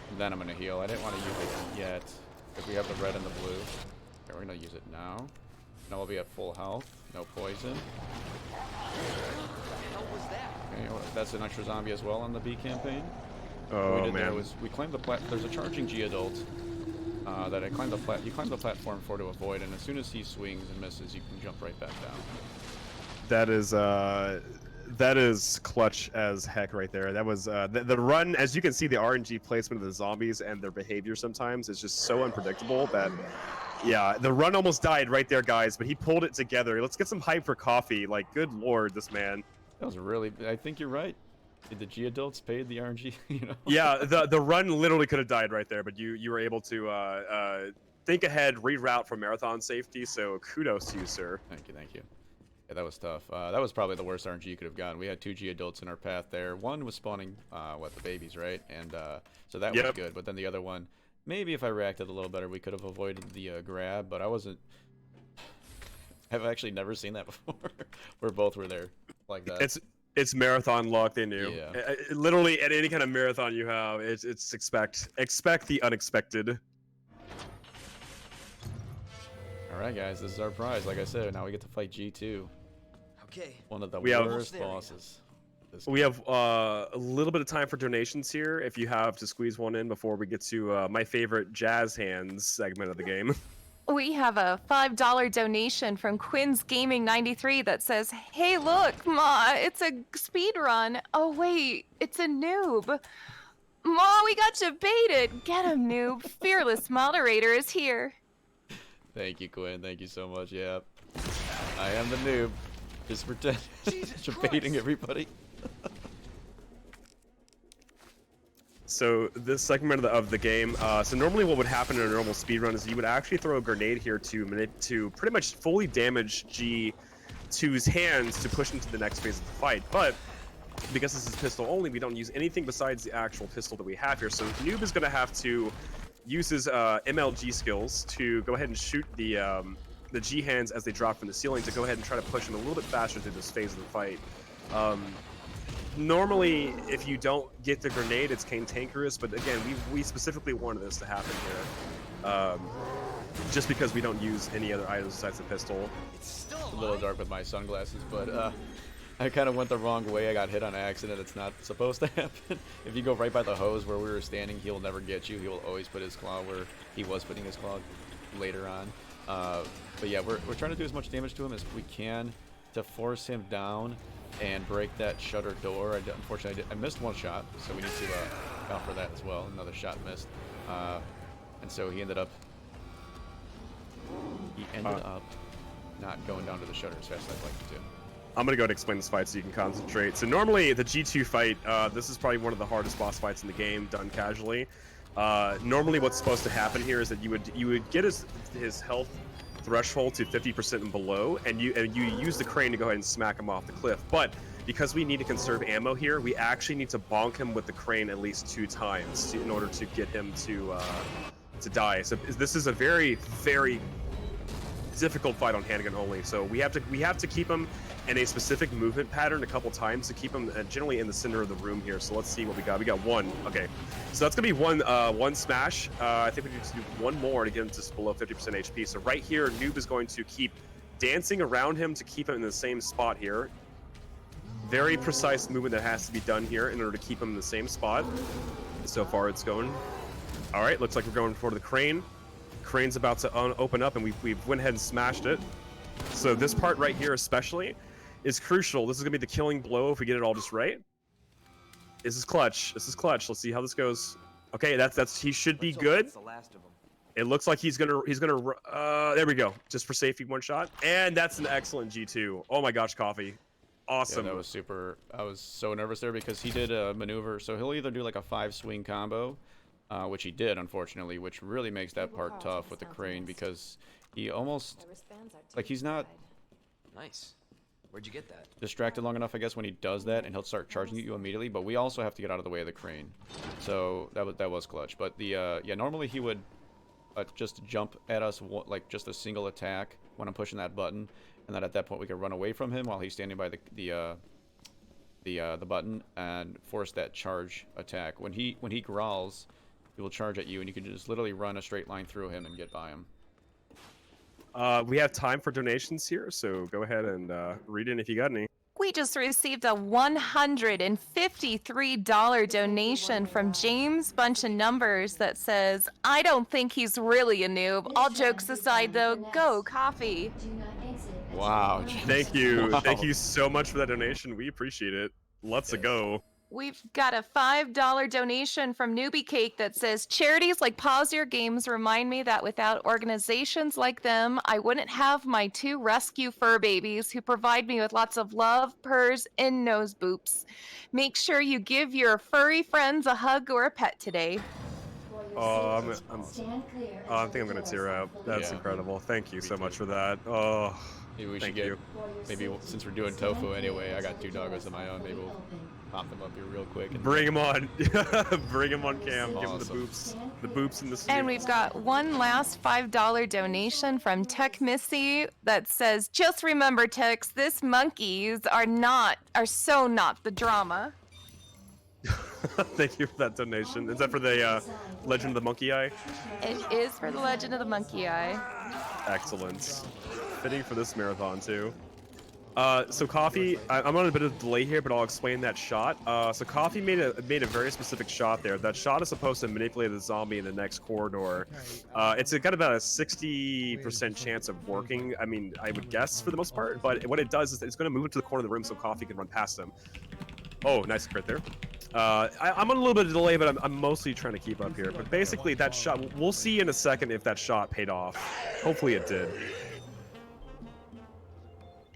And then I'm gonna heal. I didn't want to use it yet because we have the red and the blue. Okay, we're gonna use it now. Now we'll be at full health. No poison. Okay, well, that's an extra zombie as well on the B campaign. Oh, what we did man. there was we climbed the there's a charging G-adult that I climbed you climb the platform for to avoid, and as soon as he swings and misses, you can jump right back down. That is clutch as heck right there. That was the run. As you can see, the RNG placement of the zombies and their behavior sometimes is just so unpredictable that, yeah, the run almost died right there, guys. But he pulled it together. Let's get some hype for coffee. Like, good lord, this man. That was really. I think you're right. Did the G-adults paid the RNG? You know. Yeah, the run literally could have died right there, but you were able to think ahead, reroute for marathon safety. So kudos to you, sir. Thank you. Yeah, that was tough. That was probably the worst RNG you could have gotten. We had 2 G-adults in our path there. One was spawning, the babies, right? And so that was good. But then the other one, maybe if I reacted a little better, we could have avoided the grab. But I wasn't. I've actually never seen that before. Where both were there like that. It's marathon luck. They knew. Yeah. Literally, at any kind of marathon you have, it's expect the unexpected. All right, guys, this is our prize. Like I said, now we get to fight G2. Okay. One of the We have- worst bosses. We have a little bit of time for donations here. If you have to squeeze one in before we get to my favorite jazz hands segment of the game. We have a $5 donation from Quinn's Gaming 93 that says, hey, look, Ma, it's a speed run. Oh, wait, it's a noob. Ma, we got you baited. Get him, noob. Fearless moderator is here. Thank you, Quinn. Thank you so much. Yeah. I am the noob. Just pretend you're baiting everybody. So this segment of the game, so normally what would happen in a normal speedrun is you would actually throw a grenade here to pretty much fully damage G2's hands to push into the next phase of the fight. But because this is pistol only, we don't use anything besides the actual pistol that we have here. So Noob is going to have to use his MLG skills to go ahead and shoot the G hands as they drop from the ceiling to go ahead and try to push them a little bit faster through this phase of the fight. Normally, if you don't get the grenade, it's cantankerous, but again, we specifically wanted this to happen here. Just because we don't use any other items besides the pistol. It's A little dark with my sunglasses, but I kind of went the wrong way. I got hit on accident. It's not supposed to happen. If you go right by the hose where we were standing, he'll never get you. He will always put his claw where he was putting his claw later on. But yeah, we're trying to do as much damage to him as we can to force him down and break that shutter door. Unfortunately, I missed one shot, so we need to account for that as well. Another shot missed. And so he ended up not going down to the shutter as fast as I'd like to. I'm gonna go ahead and explain this fight so you can concentrate. So normally the G2 fight, this is probably one of the hardest boss fights in the game, done casually. Normally what's supposed to happen here is that you would get his health threshold to 50% and below, and you use the crane to go ahead and smack him off the cliff. But because we need to conserve ammo here, we actually need to bonk him with the crane at least 2 times in order to get him to die. So this is a very, very difficult fight on handgun only. So we have to keep him in a specific movement pattern a couple times to keep him generally in the center of the room here. So let's see what we got. We got one. Okay, so that's gonna be one smash. I think we need to do one more to get him to below 50% HP. So right here, Noob is going to keep dancing around him to keep him in the same spot here. Very precise movement that has to be done here in order to keep him in the same spot. So far it's going. All right, looks like we're going for the crane. Crane's about to open up, and we went ahead and smashed it. So this part right here especially is crucial. This is gonna be the killing blow if we get it all just right. This is clutch. This is clutch. Let's see how this goes. Okay, that's he should be good. the last of them. It looks like he's gonna there we go. Just for safety, one shot, and that's an excellent G2. Oh my gosh, Coffee, awesome. Yeah, that was super. I was so nervous there because he did a maneuver. So he'll either do like a 5-swing combo, which he did, unfortunately, which really makes that part tough with the crane because he almost, like, he's not Nice. Where'd you get that? distracted long enough, I guess, when he does that, and he'll start charging at you immediately. But we also have to get out of the way of the crane, so that was clutch. But the yeah, normally he would just jump at us like just a single attack when I'm pushing that button, and then at that point we could run away from him while he's standing by the button and force that charge attack. When he growls, he will charge at you, and you can just literally run a straight line through him and get by him. We have time for donations here, so go ahead and read in if you got any. We just received a $153 donation from James Bunch of Numbers that says, I don't think he's really a noob. All jokes aside, though, go Coffee. Wow. Thank you. Wow. Thank you so much for that donation. We appreciate it. Let's go. We've got a $5 donation from Newbie Cake that says, charities like Pause Your Games remind me that without organizations like them, I wouldn't have my 2 rescue fur babies who provide me with lots of love, purrs, and nose boops. Make sure you give your furry friends a hug or a pet today. I think I'm gonna tear up. That's Yeah. incredible. Thank you Me so too. much for that. Oh, Maybe we should thank get, you. maybe since we're doing tofu anyway, I got 2 doggos of my own, maybe we'll pop them up here real quick. And Bring him on. Bring him on cam. Give him Awesome. the boops and the sleep. And we've got one last $5 donation from Tech Missy that says, just remember, Tex, this monkeys are so not the drama. Thank you for that donation. Is that for the Legend of the Monkey Eye? It is for the Legend of the Monkey Eye. Excellent. Fitting for this marathon too. So Coffee, I'm on a bit of a delay here, but I'll explain that shot. So Coffee made a very specific shot there. That shot is supposed to manipulate the zombie in the next corridor. It's got about a 60% chance of working. I mean, I would guess for the most part, but what it does is it's going to move into the corner of the room so Coffee can run past him. Oh, nice crit there. I'm on a little bit of delay, but I'm mostly trying to keep up here. But basically, that shot, we'll see in a second if that shot paid off. Hopefully it did.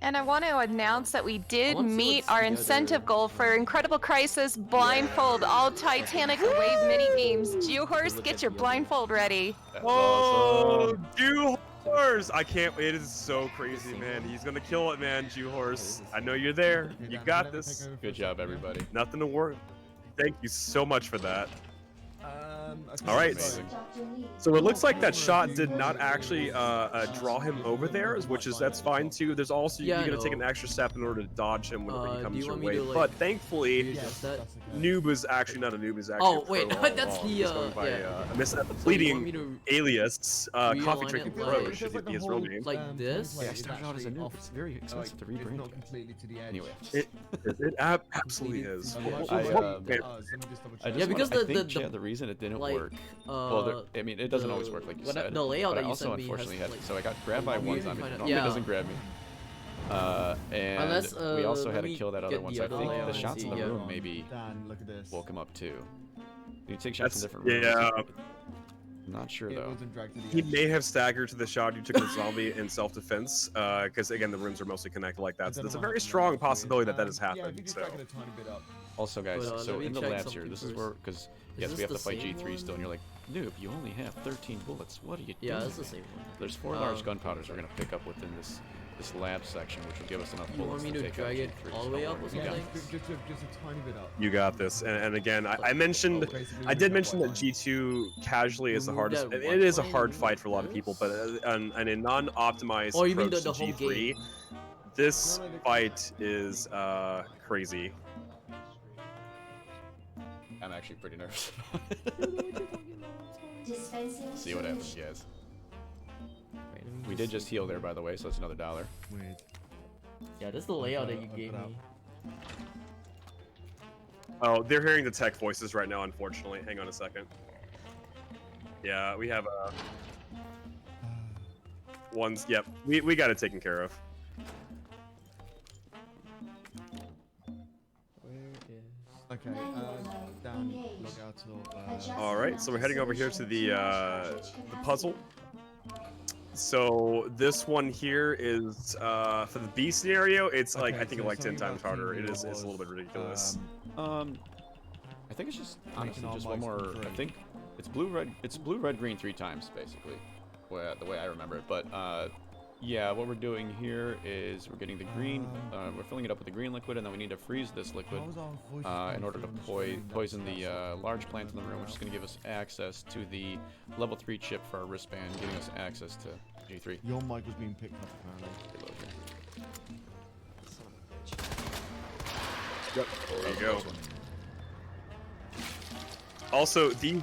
And I want to announce that we did want to see meet what's our the incentive other- goal for Incredible Crisis Blindfold All Titanic Wave mini games. Horse, Look get at your the other- blindfold ready. That's Oh, awesome. Jew-Horse! I can't wait. It is so crazy, man. He's gonna kill it, man, Jew-Horse. I know you're there. You got this. Good job, everybody. Nothing to worry. Thank you so much for that. All right. Amazing. So it looks like that shot did not actually draw him over there, that's fine too. There's also Yeah, you're I gonna take know. an extra step in order to dodge him whenever he do comes you your want me way. to, like, But thankfully, Yes, that. Noob is actually not a noob. He's actually Oh, a pro wait, all that's along. the, He's going by yeah. a So you want me fleeting to alias, realign Coffee it Drinking like- Pro should be his real name. Like this? Yeah, I started out as a noob. It's very expensive to rebrand. Anyway. It absolutely is. I Yeah, because I think, the Chad, the reason it didn't like, work. Well, I mean, it doesn't always work like you said. The layout but that I you also sent me unfortunately has, had. like, So I got grabbed by one weird zombie. kinda- Normally yeah. it doesn't grab me. And Unless, we also let had to me kill that get other one. the So I other think layout the and shots in the see, room maybe Dan, look at this. woke him up too. You take shots in That's different rooms. yeah. I'm not sure It though. wasn't dragged to the He edge. may have staggered to the shot you took the zombie in self-defense, because again the rooms are mostly connected like I that. So don't there's a know how very to strong manage it. possibility that has Yeah, if you happened. just So drag it a tiny bit up. Also, guys, But, so let me in the check labs here, something this is first. where, because Is yes, this we have the to fight same G3 still, and one? you're like, noob, you only have 13 bullets. What are you doing? Yeah, that's the same one. There's 4 large Um, gunpowders we're gonna pick up within this lab section, which will give us enough You bullets want me to take out drag it G3. all the way up or We got something? this. Just a tiny bit up. you got this. And again, I mentioned, Basically, I did remove mention that white G2 casually is the Remove hardest. that It white is a line hard and fight for a lot of people, but and a non-optimized Oh, you mean approach the to whole G3, game? this fight is crazy. I'm actually pretty nervous. See what happens, guys. Wait, let me We did just heal there, by the way, so that's another $1. Weird. Yeah, this is the layout that you gave me. Oh, they're hearing the tech voices right now, unfortunately. Hang on a second. Yeah, we have ones. Yep, we got it taken care of. Where is? Okay, Dan, log out of. All right, so we're heading over here to the puzzle. So this one here is for the B scenario. It's like Okay, I think so like 10 something times about harder. team It is. leader It's a little bit was, ridiculous. I think it's just honestly our just one mics more. come I through. think it's blue, red, green 3 times basically. The way I remember it, but Yeah, what we're doing here is we're getting the green, we're filling it up with the green liquid, and then we need to freeze this liquid in order to poison the large plant in the room, which is going to give us access to the level 3 chip for our wristband, giving us access to G3. Your mic was being picked up, apparently. Yep, there you go. Also, these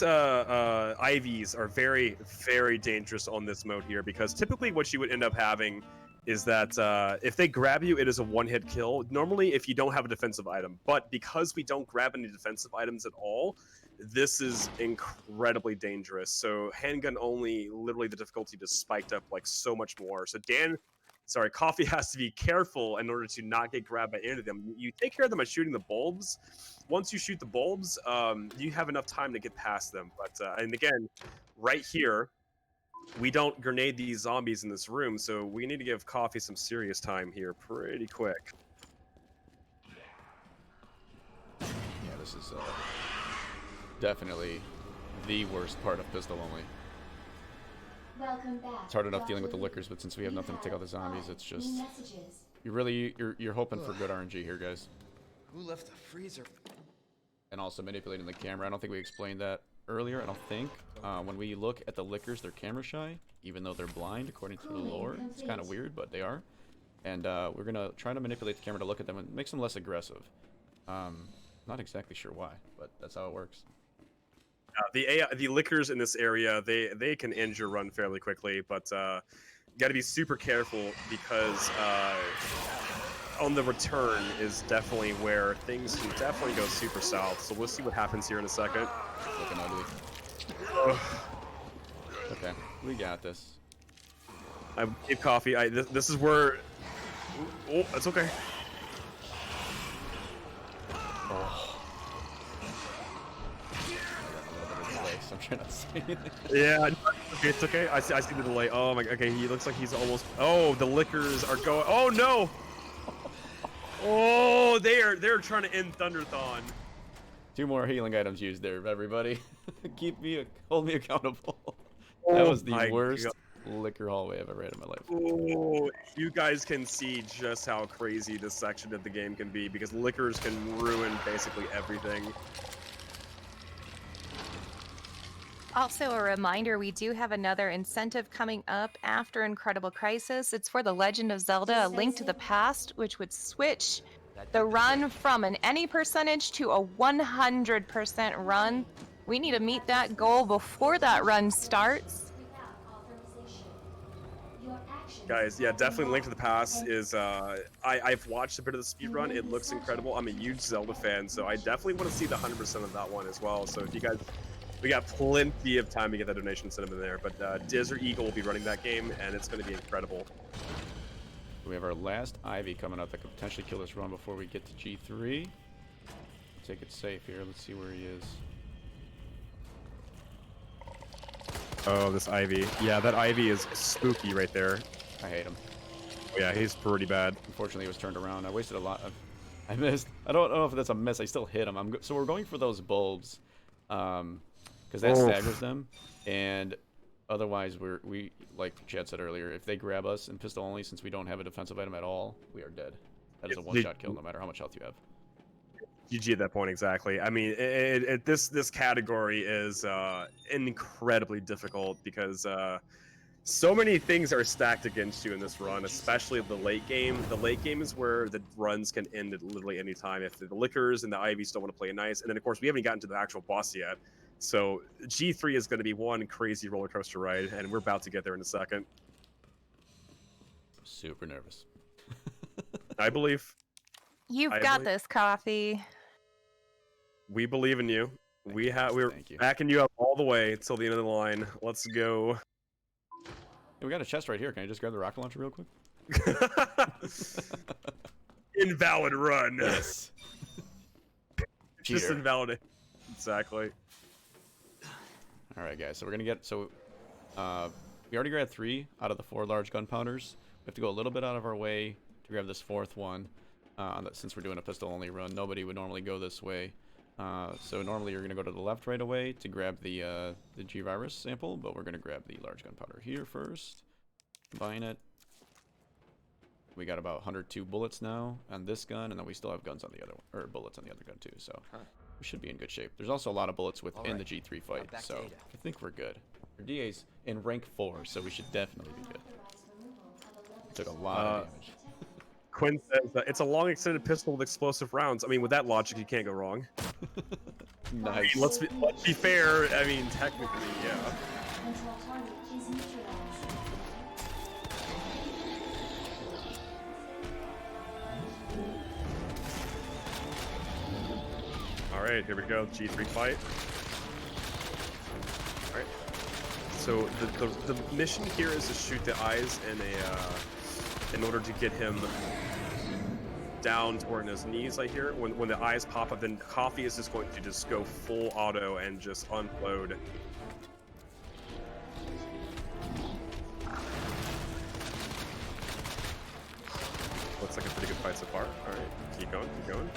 IVs are very, very dangerous on this mode here, because typically what you would end up having is that if they grab you, it is a one-hit kill. Normally, if you don't have a defensive item, but because we don't grab any defensive items at all, this is incredibly dangerous. So handgun only, literally the difficulty just spiked up like so much more. So Coffee has to be careful in order to not get grabbed by any of them. You take care of them by shooting the bulbs. Once you shoot the bulbs, you have enough time to get past them. But and again, right here, we don't grenade these zombies in this room, so we need to give Coffee some serious time here pretty quick. Yeah, this is definitely the worst part of pistol only. Welcome back. It's hard enough dealing with the lickers, but since we have nothing to take out the zombies, it's just you're hoping for good RNG here, guys. Who left the freezer? And also manipulating the camera. I don't think we explained that earlier. I don't think when we look at the lickers, they're camera shy, even though they're blind according to the lore. It's kind of weird, but they are. And we're gonna try to manipulate the camera to look at them and makes them less aggressive. Not exactly sure why, but that's how it works. The lickers in this area, they can end your run fairly quickly, but you got to be super careful because on the return is definitely where things can definitely go super south. So we'll see what happens here in a second. Looking ugly. Okay, we got this. I gave Coffee. This is where. Oh, that's okay. Oh. I'm trying not to say anything. Yeah, okay, it's okay. I see the delay. Oh my. Okay, he looks like he's almost. Oh, the lickers are going. Oh no. Oh, they're trying to end Thunderthon. 2 more healing items used there, everybody. Hold me accountable. That was the worst liquor hallway I've ever had in my life. Oh, you guys can see just how crazy this section of the game can be, because liquors can ruin basically everything. Also, a reminder, we do have another incentive coming up after Incredible Crisis. It's for The Legend of Zelda: A Link to the Past, which would switch the run from any percentage to a 100% run. We need to meet that goal before that run starts. Guys, yeah, definitely Link to the Past is, I've watched a bit of the speedrun. It looks incredible. I'm a huge Zelda fan, so I definitely want to see the 100% of that one as well. So if you guys... We got plenty of time to get that donation sent in there, but Desert Eagle will be running that game, and it's going to be incredible. We have our last Ivy coming up that could potentially kill this run before we get to G3. Take it safe here. Let's see where he is. Oh, this Ivy. Yeah, that Ivy is spooky right there. I hate him. Yeah, he's pretty bad. Unfortunately, he was turned around. I wasted a lot of... I missed. I don't know if that's a miss. I still hit him. So we're going for those bulbs. Because that staggers them, and otherwise we like Chad said earlier, if they grab us in pistol only, since we don't have a defensive item at all, we are dead. That is a one-shot kill no matter how much health you have. GG at that point, exactly. I mean, this category is incredibly difficult because so many things are stacked against you in this run, especially the late game. The late game is where the runs can end at literally any time if the lickers and the Ivies don't want to play nice. And then, of course, we haven't gotten to the actual boss yet. So G3 is going to be one crazy roller coaster ride, and we're about to get there in a second. Super nervous. I believe. You've got this, Coffee. We believe in you. We're Thank you. backing you up all the way till the end of the line. Let's go. Hey, we got a chest right here. Can I just grab the rocket launcher real quick? Invalid run. Yes. Just invalid. Exactly. All right, guys. So we're gonna get we already grabbed 3 out of the 4 large gunpowders. We have to go a little bit out of our way to grab this 4th one. Since we're doing a pistol only run, nobody would normally go this way. So normally you're going to go to the left right away to grab the G-Virus sample, but we're going to grab the large gunpowder here first. Combine it. We got about 102 bullets now on this gun, and then we still have guns on the other one, or bullets on the other gun too, so we should be in good shape. There's also a lot of bullets within the G3 fight, so I think we're good. Our DA's in rank 4, so we should definitely be good. Took a lot of damage. Quinn says it's a long extended pistol with explosive rounds. I mean, with that logic, you can't go wrong. Nice. I mean, let's be fair. I mean, technically, yeah. Control target is neutralized. All right, here we go. G3 fight. All right. So the mission here is to shoot the eyes in order to get him down toward his knees. I hear when the eyes pop up, then Coffee is just going to just go full auto and just unload. Looks like a pretty good fight so far. All right, keep going, keep going.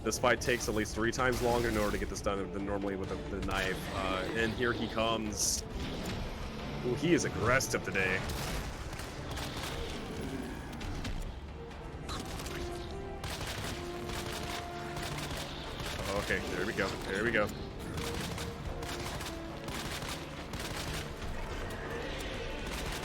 This fight takes at least 3 times longer in order to get this done than normally with the knife. And here he comes. Ooh, he is aggressive today. Okay, there we go. There we go.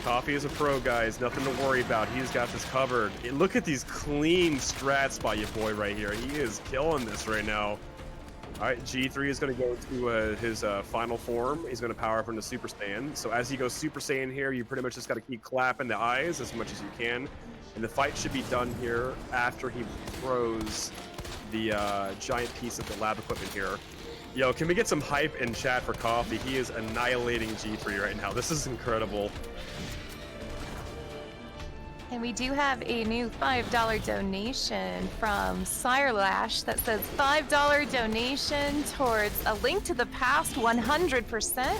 Coffee is a pro, guys. Nothing to worry about. He's got this covered. Look at these clean strats by your boy right here. He is killing this right now. All right, G3 is going to go to his final form. He's going to power up into Super Saiyan. So as he goes Super Saiyan here, you pretty much just got to keep clapping the eyes as much as you can. And the fight should be done here after he throws the giant piece of the lab equipment here. Yo, can we get some hype in chat for Coffee? He is annihilating G3 right now. This is incredible. And we do have a new $5 donation from Sirelash that says $5 donation towards a link to the past 100%.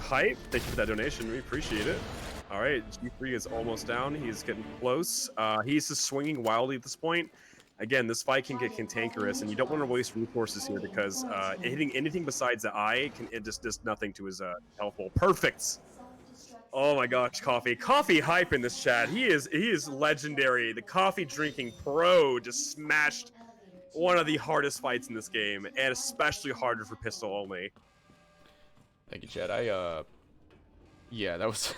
Hype, thank you for that donation. We appreciate it. All right, G3 is almost down. He's getting close. He's just swinging wildly at this point. Again, this fight can get cantankerous, and you don't want to waste resources here because hitting anything besides the eye it just does nothing to his health pool. Perfect. Oh my gosh, Coffee hype in this chat. He is legendary. The coffee drinking pro just smashed one of the hardest fights in this game, and especially harder for pistol only. Thank you, Chad. Yeah, that was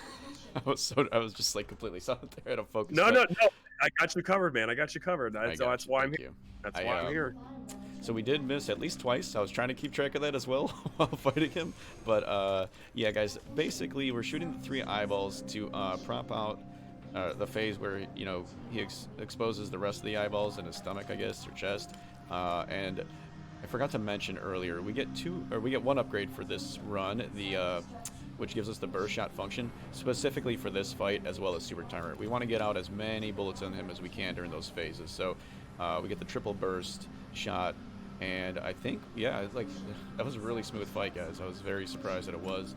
I was just like completely silent there. I don't focus. No. I got you covered, man. I got you covered. That's why I'm here. That's why I'm here. So we did miss at least twice. I was trying to keep track of that as well while fighting him. But yeah, guys, basically we're shooting the 3 eyeballs to prop out the phase where, you know, he exposes the rest of the eyeballs in his stomach, I guess, or chest. And I forgot to mention earlier, we get 1 upgrade for this run, which gives us the burst shot function, specifically for this fight as well as super timer. We want to get out as many bullets on him as we can during those phases. So we get the triple burst shot. And I think, yeah, like that was a really smooth fight, guys. I was very surprised that it was.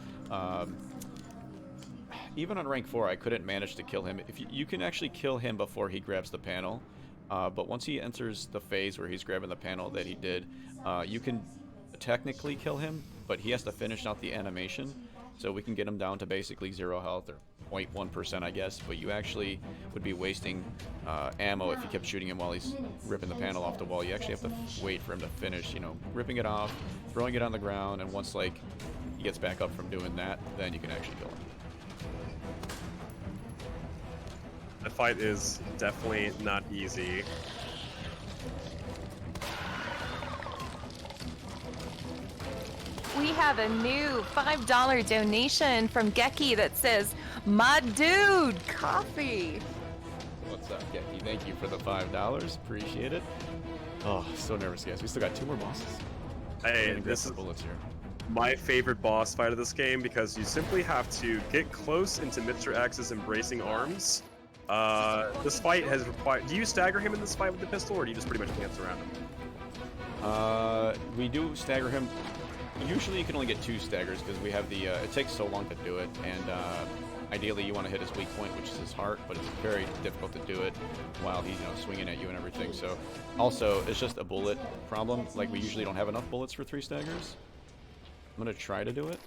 Even on rank 4, I couldn't manage to kill him. You can actually kill him before he grabs the panel, but once he enters the phase where he's grabbing the panel that he did, you can technically kill him, but he has to finish out the animation. So we can get him down to basically 0 health, or 0.1%, I guess, but you actually would be wasting ammo if you kept shooting him while he's ripping the panel off the wall. You actually have to wait for him to finish, you know, ripping it off, throwing it on the ground, and once, like, he gets back up from doing that, then you can actually kill him. That fight is definitely not easy. We have a new $5 donation from Geki that says, "My dude, Coffee." What's up, Geki? Thank you for the $5. Appreciate it. Oh, so nervous, guys. We still got 2 more bosses. Hey, this is bullets here. My favorite boss fight of this game because you simply have to get close into Mr. X's embracing arms. This fight has required... Do you stagger him in this fight with the pistol, or do you just pretty much dance around him? We do stagger him. Usually you can only get 2 staggers because we have the, it takes so long to do it, and ideally you want to hit his weak point, which is his heart, but it's very difficult to do it while he's swinging at you and everything. So also it's just a bullet problem. Like we usually don't have enough bullets for 3 staggers. I'm gonna try to do it,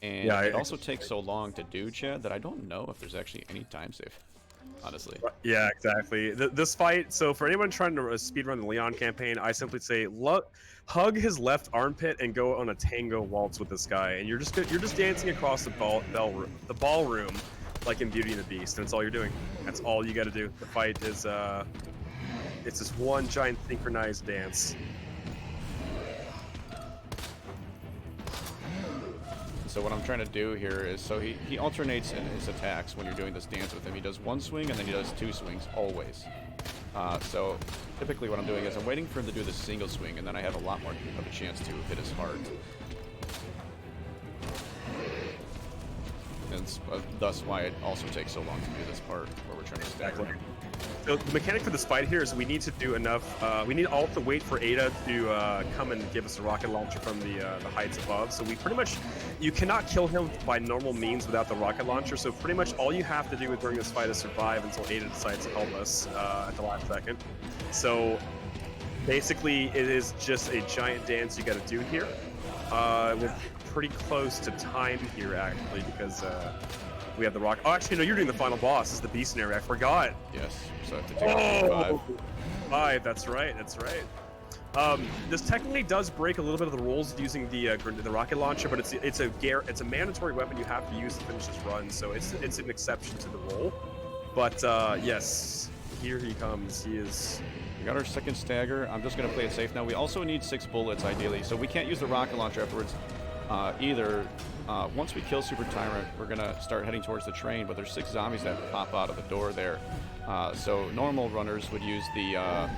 and it also takes so long to do, Chad, that I don't know if there's actually any time save, honestly. Yeah, exactly. This fight, so for anyone trying to speedrun the Leon campaign, I simply say hug his left armpit and go on a tango waltz with this guy, and you're just dancing across the ballroom like in Beauty and the Beast, and that's all you're doing. That's all you got to do. The fight is it's this one giant synchronized dance. So what I'm trying to do here is, so he alternates in his attacks when you're doing this dance with him. He does 1 swing and then he does 2 swings, always. So typically what I'm doing is I'm waiting for him to do the single swing, and then I have a lot more of a chance to hit his heart. And thus why it also takes so long to do this part where we're trying to stack him. So the mechanic for this fight here is we need to do enough. We need all to wait for Ada to come and give us a rocket launcher from the heights above. So we pretty much, you cannot kill him by normal means without the rocket launcher. So pretty much all you have to do during this fight is survive until Ada decides to help us at the last second. So basically, it is just a giant dance you got to do here. We're pretty close to time here actually because. We have the rock. Oh, actually, no, you're doing the final boss. This is the beast scenario. I forgot. Yes, so I have to take 5. That's right. That's right. This technically does break a little bit of the rules using the rocket launcher, but it's a mandatory weapon you have to use to finish this run. So it's an exception to the rule. But yes, here he comes. He is. We got our second stagger. I'm just gonna play it safe now. We also need 6 bullets ideally, so we can't use the rocket launcher afterwards. Either. Once we kill Super Tyrant, we're gonna start heading towards the train, but there's 6 zombies that pop out of the door there. So normal runners would use the, I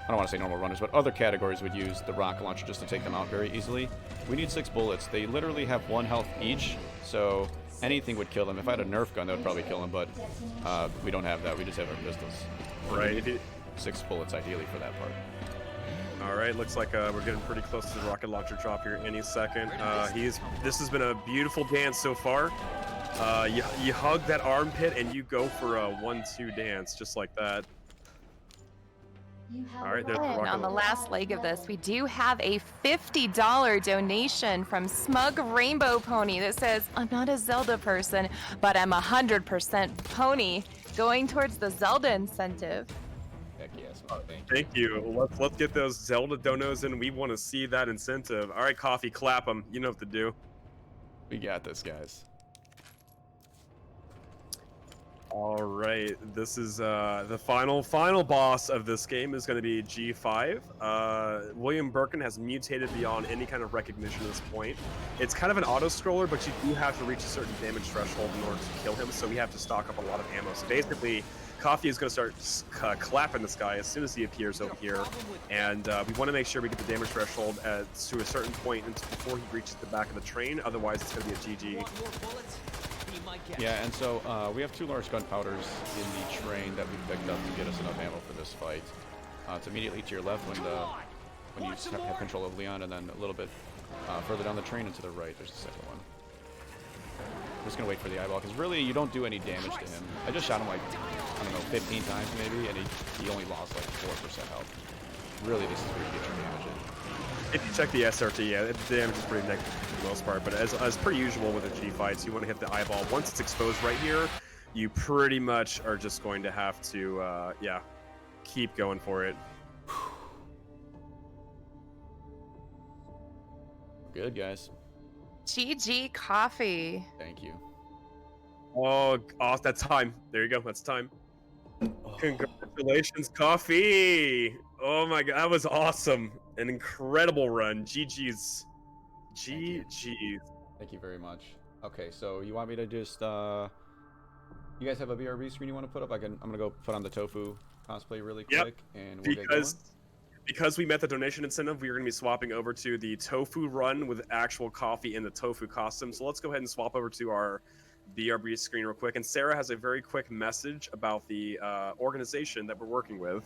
don't want to say normal runners, but other categories would use the rocket launcher just to take them out very easily. We need 6 bullets. They literally have 1 health each, so anything would kill them. If I had a Nerf gun, that would probably kill them, but we don't have that. We just have our pistols. Right. 6 bullets ideally for that part. All right, looks like we're getting pretty close to the rocket launcher drop here any second. This has been a beautiful dance so far. You hug that armpit and you go for a 1-2 dance just like that. All right, there's the rocket launcher. On the last leg of this, we do have a $50 donation from Smug Rainbow Pony that says, "I'm not a Zelda person, but I'm 100% pony," going towards the Zelda incentive. Thank you. Let's get those Zelda donos in. We want to see that incentive. All right, Coffee, clap them. You know what to do. We got this, guys. All right, this is the final boss of this game is going to be G5. William Birkin has mutated beyond any kind of recognition at this point. It's kind of an auto-scroller, but you do have to reach a certain damage threshold in order to kill him, so we have to stock up a lot of ammo. So basically, Coffee is going to start clapping this guy as soon as he appears over here, and we want to make sure we get the damage threshold to a certain point before he reaches the back of the train. Otherwise, it's going to be a GG. Yeah, and so we have 2 large gunpowders in the train that we picked up to get us enough ammo for this fight. It's immediately to your left when you have control of Leon, and then a little bit further down the train and to the right, there's the second one. I'm just gonna wait for the eyeball, because really you don't do any damage to him. I just shot him like, I don't know, 15 times maybe, and he only lost like 4% health. Really, this is where you get your damage in. If you check the SRT, yeah, the damage is pretty negative for the most part, but as per usual with the G fights, you want to hit the eyeball. Once it's exposed right here, you pretty much are just going to have to, yeah, keep going for it. Good, guys. GG Coffee. Thank you. Oh, that's time. There you go. That's time. Congratulations, Coffee. Oh my god, that was awesome. An incredible run. GG's. GG's. Thank you very much. Okay, so you want me to just you guys have a BRB screen you want to put up? I'm gonna go put on the Tofu cosplay really quick, and we'll get going. Because we met the donation incentive, we are going to be swapping over to the Tofu run with actual Coffee in the Tofu costume. So let's go ahead and swap over to our BRB screen real quick. And Sarah has a very quick message about the organization that we're working with.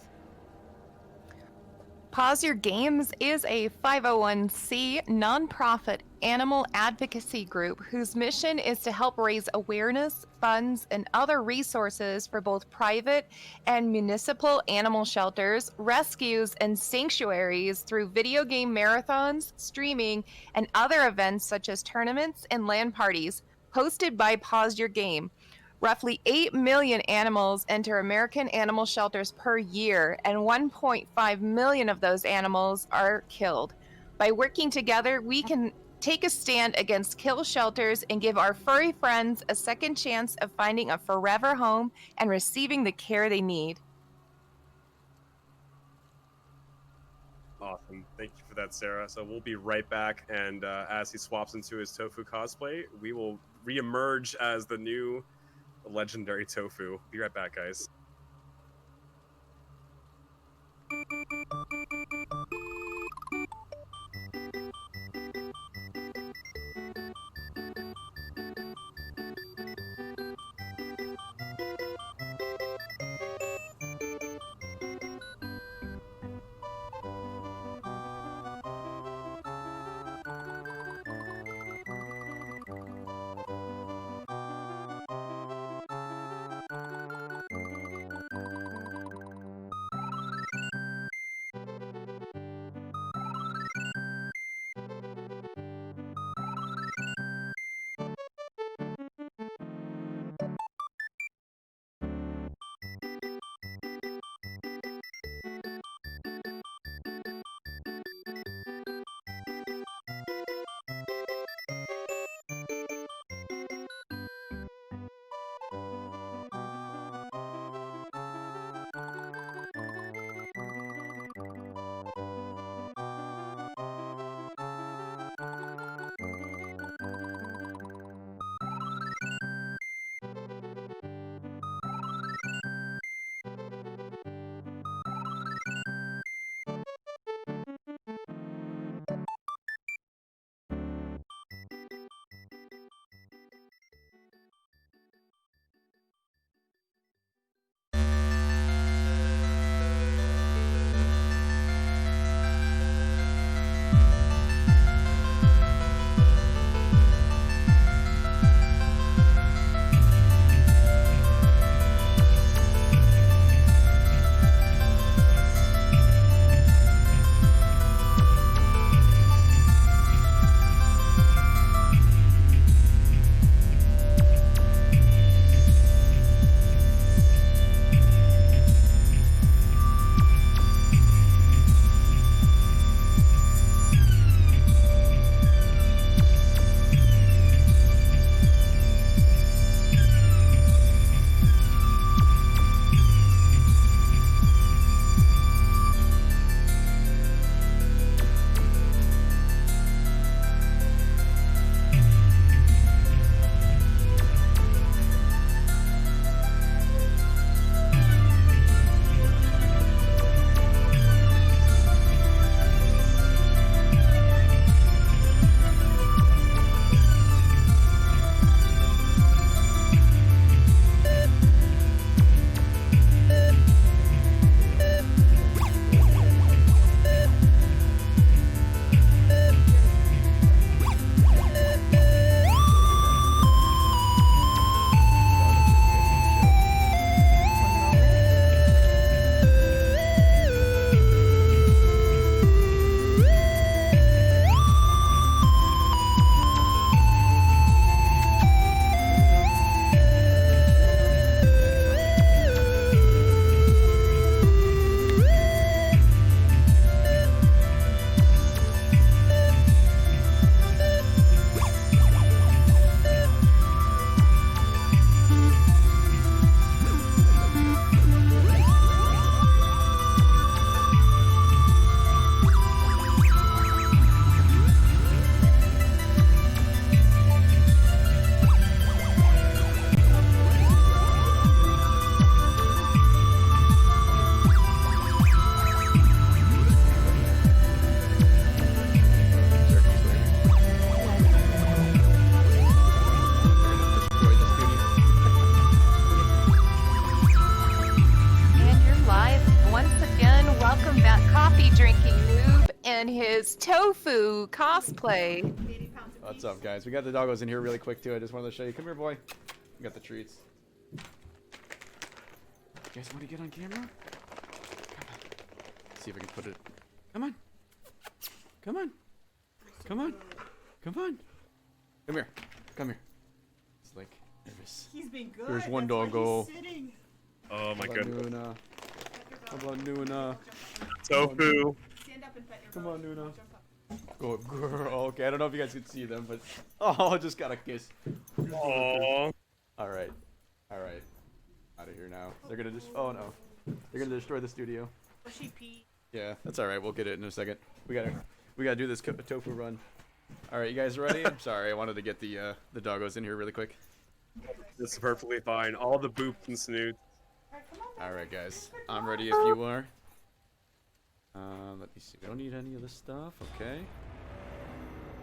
Pause Your Games is a 501c nonprofit animal advocacy group whose mission is to help raise awareness, funds, and other resources for both private and municipal animal shelters, rescues, and sanctuaries through video game marathons, streaming, and other events such as tournaments and LAN parties hosted by Pause Your Game. Roughly 8 million animals enter American animal shelters per year, and 1.5 million of those animals are killed. By working together, we can take a stand against kill shelters and give our furry friends a second chance of finding a forever home and receiving the care they need. Awesome. Thank you for that, Sarah. So we'll be right back, and as he swaps into his Tofu cosplay, we will reemerge as the new legendary Tofu. Be right back, guys. Drinking Noob and his Tofu cosplay. What's up, guys? We got the doggos in here really quick, too. I just wanted to show you. Come here, boy. We got the treats. You guys want to get on camera? Come on. See if I can put it. Come on. Come on. Come on. Come on. Come here. Come here. He's like nervous. He's being good. There's one That's why doggo. he's sitting. Oh my goodness. Nuna. Come on, Nuna. Tofu. Stand up and pet your Come dog. on, Nuna. Jump up. Good girl. Okay, I don't know if you guys can see them, but oh, just got a kiss. Aww. All right, out of here now. They're gonna just. Oh no, they're gonna destroy the studio. Will she pee? Yeah, that's all right. We'll get it in a second. We gotta do this tofu run. All right, you guys ready? I'm sorry, I wanted to get the doggos in here really quick. This is perfectly fine. All the boops and snoots. All right, guys, I'm ready if you are. Let me see. We don't need any of this stuff. Okay.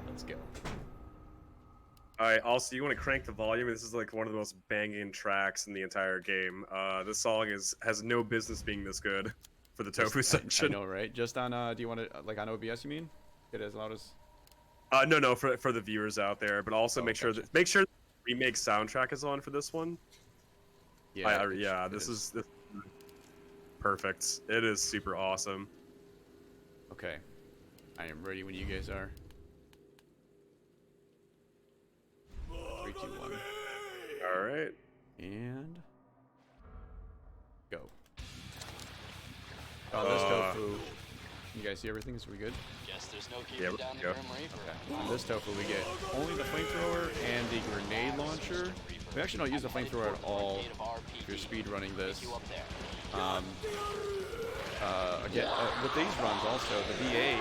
Let's go. Alright, also, you want to crank the volume. This is like one of the most banging tracks in the entire game. This song has no business being this good for the Tofu section. I know, right? Just on, do you want to, like on OBS, you mean? Get it as loud as... No, for the viewers out there, but also make sure the remake soundtrack is on for this one. Yeah, this is perfect. It is super awesome. Okay. I am ready when you guys are. 3, 2, 1. Alright. And... go. On this tofu... You guys see everything? Is we good? Guess there's no Yeah, keeping down the go. Grim Reaper. Okay. On this tofu we get only the flamethrower and the grenade launcher. We actually don't use the flamethrower at all if you're speedrunning this. Again, with these runs also, the DA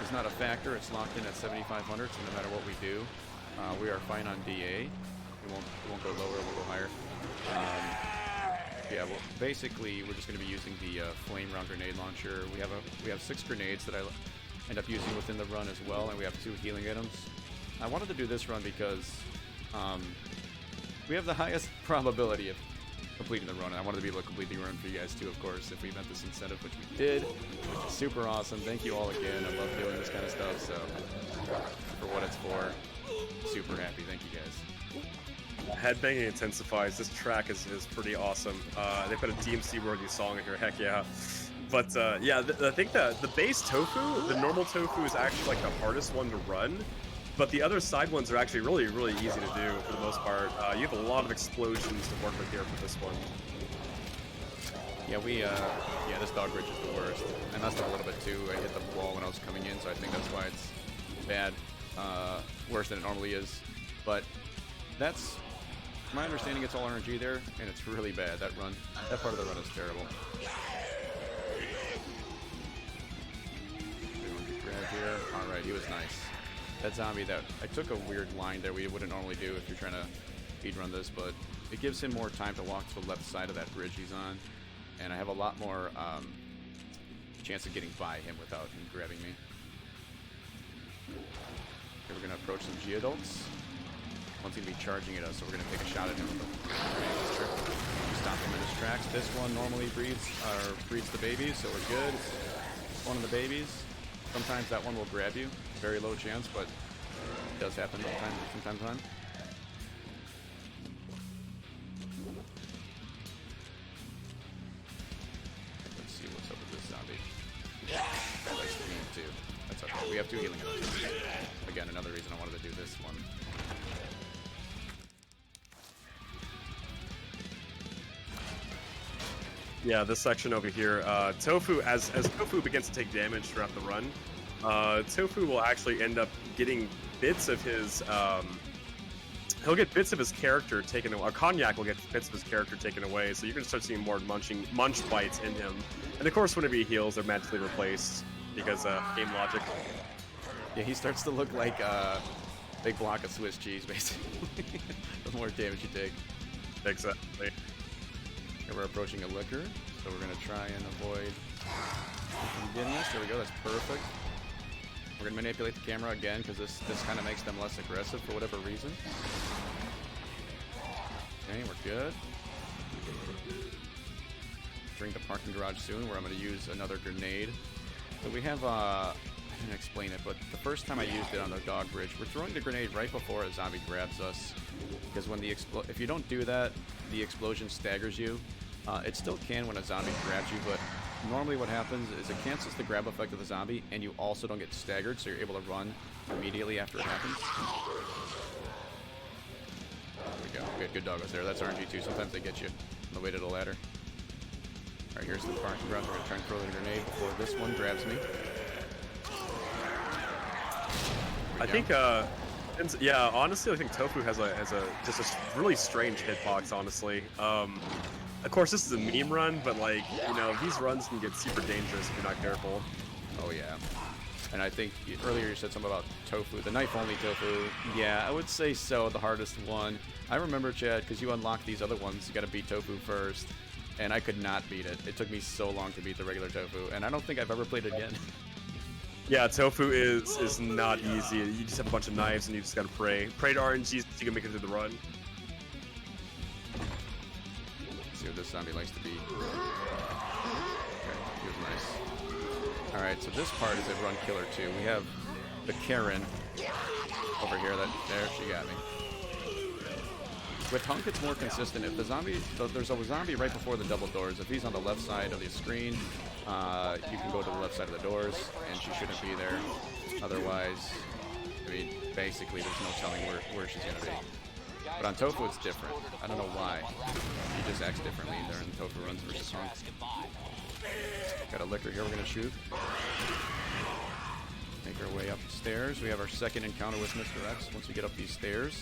is not a factor. It's locked in at 7,500, so no matter what we do, we are fine on DA. We won't go lower, we'll go higher. Yeah, well, basically, we're just going to be using the flame round grenade launcher. We have 6 grenades that I end up using within the run as well, and we have 2 healing items. I wanted to do this run because we have the highest probability of completing the run, and I wanted to be able to complete the run for you guys too, of course, if we met this incentive, which we did, which is super awesome. Thank you all again. I love doing this kind of stuff, so for what it's for, super happy. Thank you guys. Headbanging intensifies. This track is pretty awesome. They put a DMC-worthy song in here. Heck yeah. But yeah, I think that the base Tofu, the normal Tofu, is actually like the hardest one to run. But the other side ones are actually really easy to do for the most part. You have a lot of explosions to work with here for this one. Yeah, yeah, this dog bridge is the worst. I messed up a little bit too. I hit the wall when I was coming in, so I think that's why it's bad. Worse than it normally is. But that's my understanding. It's all RNG there, and it's really bad. That part of the run is terrible. Grab here. All right, he was nice. That zombie, I took a weird line there we wouldn't normally do if you're trying to speedrun this, but it gives him more time to walk to the left side of that bridge he's on, and I have a lot more chance of getting by him without him grabbing me. Okay, we're gonna approach some Geodults. One's gonna be charging at us, so we're gonna take a shot at him with a stop him in his tracks. This one normally breeds the babies, so we're good. It's one of the babies. Sometimes that one will grab you. Very low chance, but it does happen from time to time. Let's see what's up with this zombie. That likes to meme too. That's okay. We have 2 healing items. Again, another reason I wanted to do this one. Yeah, this section over here, Tofu, as Tofu begins to take damage throughout the run, Tofu will actually end up getting bits of his, he'll get bits of his character taken away, or Konjac will get bits of his character taken away, so you're going to start seeing more munch bites in him. And of course, whenever he heals, they're magically replaced, because game logic. Yeah, he starts to look like a big block of Swiss cheese, basically. The more damage you take. Exactly. Okay, we're approaching a liquor, so we're going to try and avoid getting this. There we go, that's perfect. We're going to manipulate the camera again, because this kind of makes them less aggressive for whatever reason. Okay, we're good. Entering the parking garage soon, where I'm going to use another grenade So we have, I didn't explain it, but the first time I used it on the dog bridge, we're throwing the grenade right before a zombie grabs us. Because when the if you don't do that, the explosion staggers you. It still can when a zombie grabs you, but normally what happens is it cancels the grab effect of the zombie, and you also don't get staggered, so you're able to run immediately after it happens. There we go. We had good doggos there. That's RNG too. Sometimes they get you on the way to the ladder. Alright, here's the parking garage. We're going to try and throw the grenade before this one grabs me. I think, yeah, honestly, I think Tofu has just a really strange hitbox, honestly. Of course, this is a meme run, but, like, you know, these runs can get super dangerous if you're not careful. Oh, yeah. And I think earlier you said something about Tofu, the knife-only Tofu. Yeah, I would say so, the hardest one. I remember, Chad, because you unlock these other ones, you got to beat Tofu first, and I could not beat it. It took me so long to beat the regular Tofu, and I don't think I've ever played it again. Yeah, Tofu is not easy. You just have a bunch of knives, and you just gotta pray. Pray to RNG so you can make it through the run. See what this zombie likes to beat. Okay, he was nice. Alright, so this part is a run killer too. We have the Karen over here. There, she got me. With Hunk, it's more consistent. If the zombie, there's a zombie right before the double doors. If he's on the left side of the screen, you can go to the left side of the doors, and she shouldn't be there. Otherwise, I mean, basically, there's no telling where she's gonna be. But on Tofu, it's different. I don't know why. He just acts differently during Tofu runs versus Hunk. Got a liquor here we're gonna shoot. Make our way upstairs. We have our second encounter with Mr. X. Once we get up these stairs,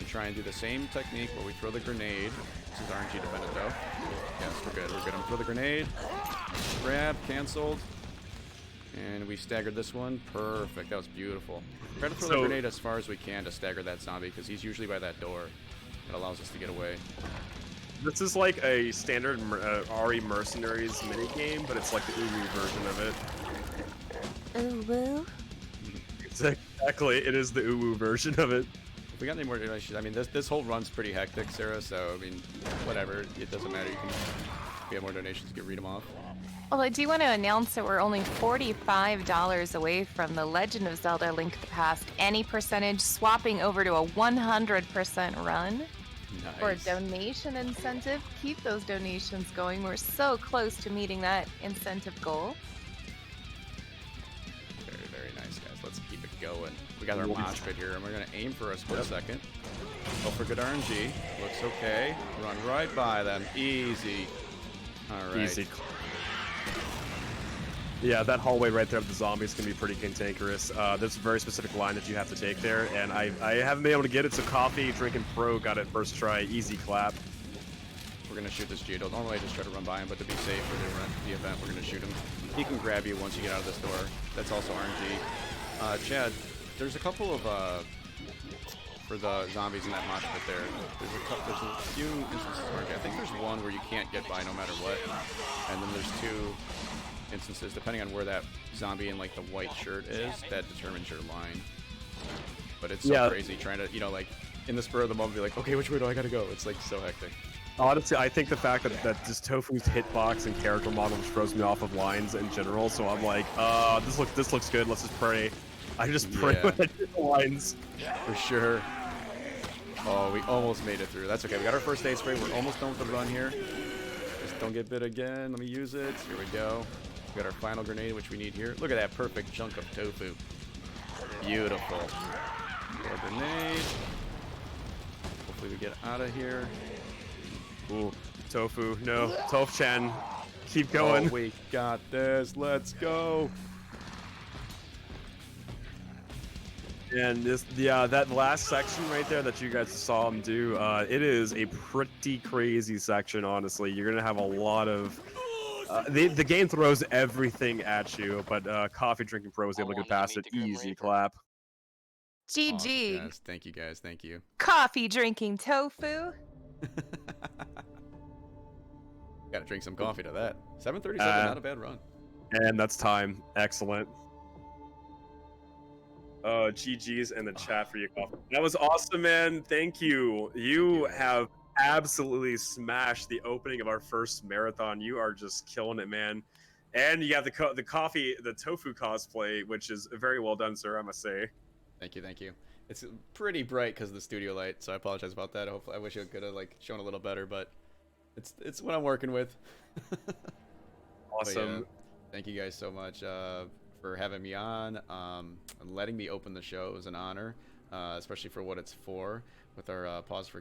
we try and do the same technique where we throw the grenade. This is RNG dependent though. Yes, we're good. I'm gonna throw the grenade. Grab, canceled. And we staggered this one. Perfect. That was beautiful. Try to throw the grenade as far as we can to stagger that zombie, because he's usually by that door. It allows us to get away. This is like a standard RE Mercenaries minigame, but it's like the Uwu version of it. Uwu? Exactly, it is the Uwu version of it. If we got any more donations, I mean, this whole run's pretty hectic, Sarah, so, I mean, whatever. It doesn't matter. If we have more donations, you can read them off. Well, I do want to announce that we're only $45 away from the Legend of Zelda Link to the Past. Any percentage swapping over to a 100% run. Nice. For a donation incentive. Keep those donations going. We're so close to meeting that incentive goal. Very, very nice, guys. Let's keep it going. We got our mosh pit here, and we're going to aim for a split second. Go for good RNG. Looks okay. Run right by them. Easy. All right. Easy. Yeah, that hallway right there with the zombies can be pretty cantankerous. There's a very specific line that you have to take there, and I haven't been able to get it, so Coffee Drinking Pro got it first try. Easy clap. We're going to shoot this Jado. Normally I just try to run by him, but to be safe for the event, we're going to shoot him. He can grab you once you get out of this door. That's also RNG. Chad, there's a couple of, for the zombies in that mosh pit there, there's a few instances where I think there's one where you can't get by no matter what, and then there's two instances, depending on where that zombie in like the white shirt is, that determines your line. But it's so crazy trying to, you know, like in the spur of the moment, be like, okay, which way do I gotta go? It's like so hectic. Honestly, I think the fact that just Tofu's hitbox and character model just throws me off of lines in general, so I'm like, this looks good. Let's just pray. I just pray when I hit the lines. For sure. Oh, we almost made it through. That's okay. We got our first aid spray. We're almost done with the run here. Just don't get bit again. Let me use it. Here we go. We got our final grenade, which we need here. Look at that perfect chunk of tofu. Beautiful. More grenade. Hopefully we get out of here. Ooh, Tofu. No. Tofu-chan. Keep going. Oh, we got this. Let's go. And that last section right there that you guys saw him do, it is a pretty crazy section, honestly. You're going to have a lot of... the game throws everything at you, but Coffee Drinking Pro was able to get past it. Easy clap. GG. Awesome, guys. Thank you, guys. Thank you. Coffee drinking tofu. Gotta drink some coffee to that. 7:37, not a bad run. And that's time. Excellent. GG's in the chat for you, Coffee. That was awesome, man. Thank you. You have absolutely smashed the opening of our first marathon. You are just killing it, man. And you have the tofu cosplay, which is very well done, sir. I must say. Thank you, thank you. It's pretty bright because of the studio light, so I apologize about that. Hopefully, I wish it could have like shown a little better, but it's what I'm working with. Awesome. Yeah, thank you guys so much for having me on and letting me open the show. It was an honor, especially for what it's for with our Pause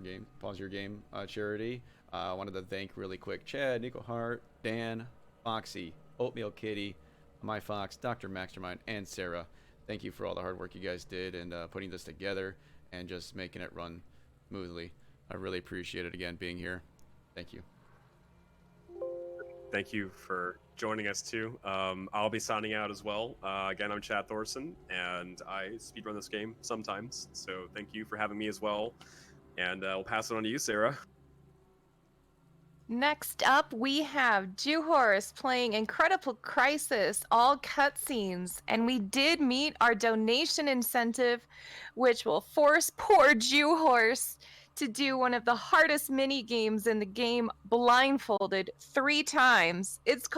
Your Game charity. I wanted to thank really quick Chad, Nico Hart, Dan, Foxy, Oatmeal Kitty, My Fox, Dr. Maxtermind, and Sarah. Thank you for all the hard work you guys did and putting this together and just making it run smoothly. I really appreciate it again being here. Thank you. Thank you for joining us too. I'll be signing out as well. Again, I'm Chad Thorson, and I speedrun this game sometimes. So thank you for having me as well. And I'll pass it on to you, Sarah. Next up, we have Juhorse playing Incredible Crisis, all cutscenes, and we did meet our donation incentive, which will force poor Juhorse to do one of the hardest mini games in the game blindfolded 3 times. It's called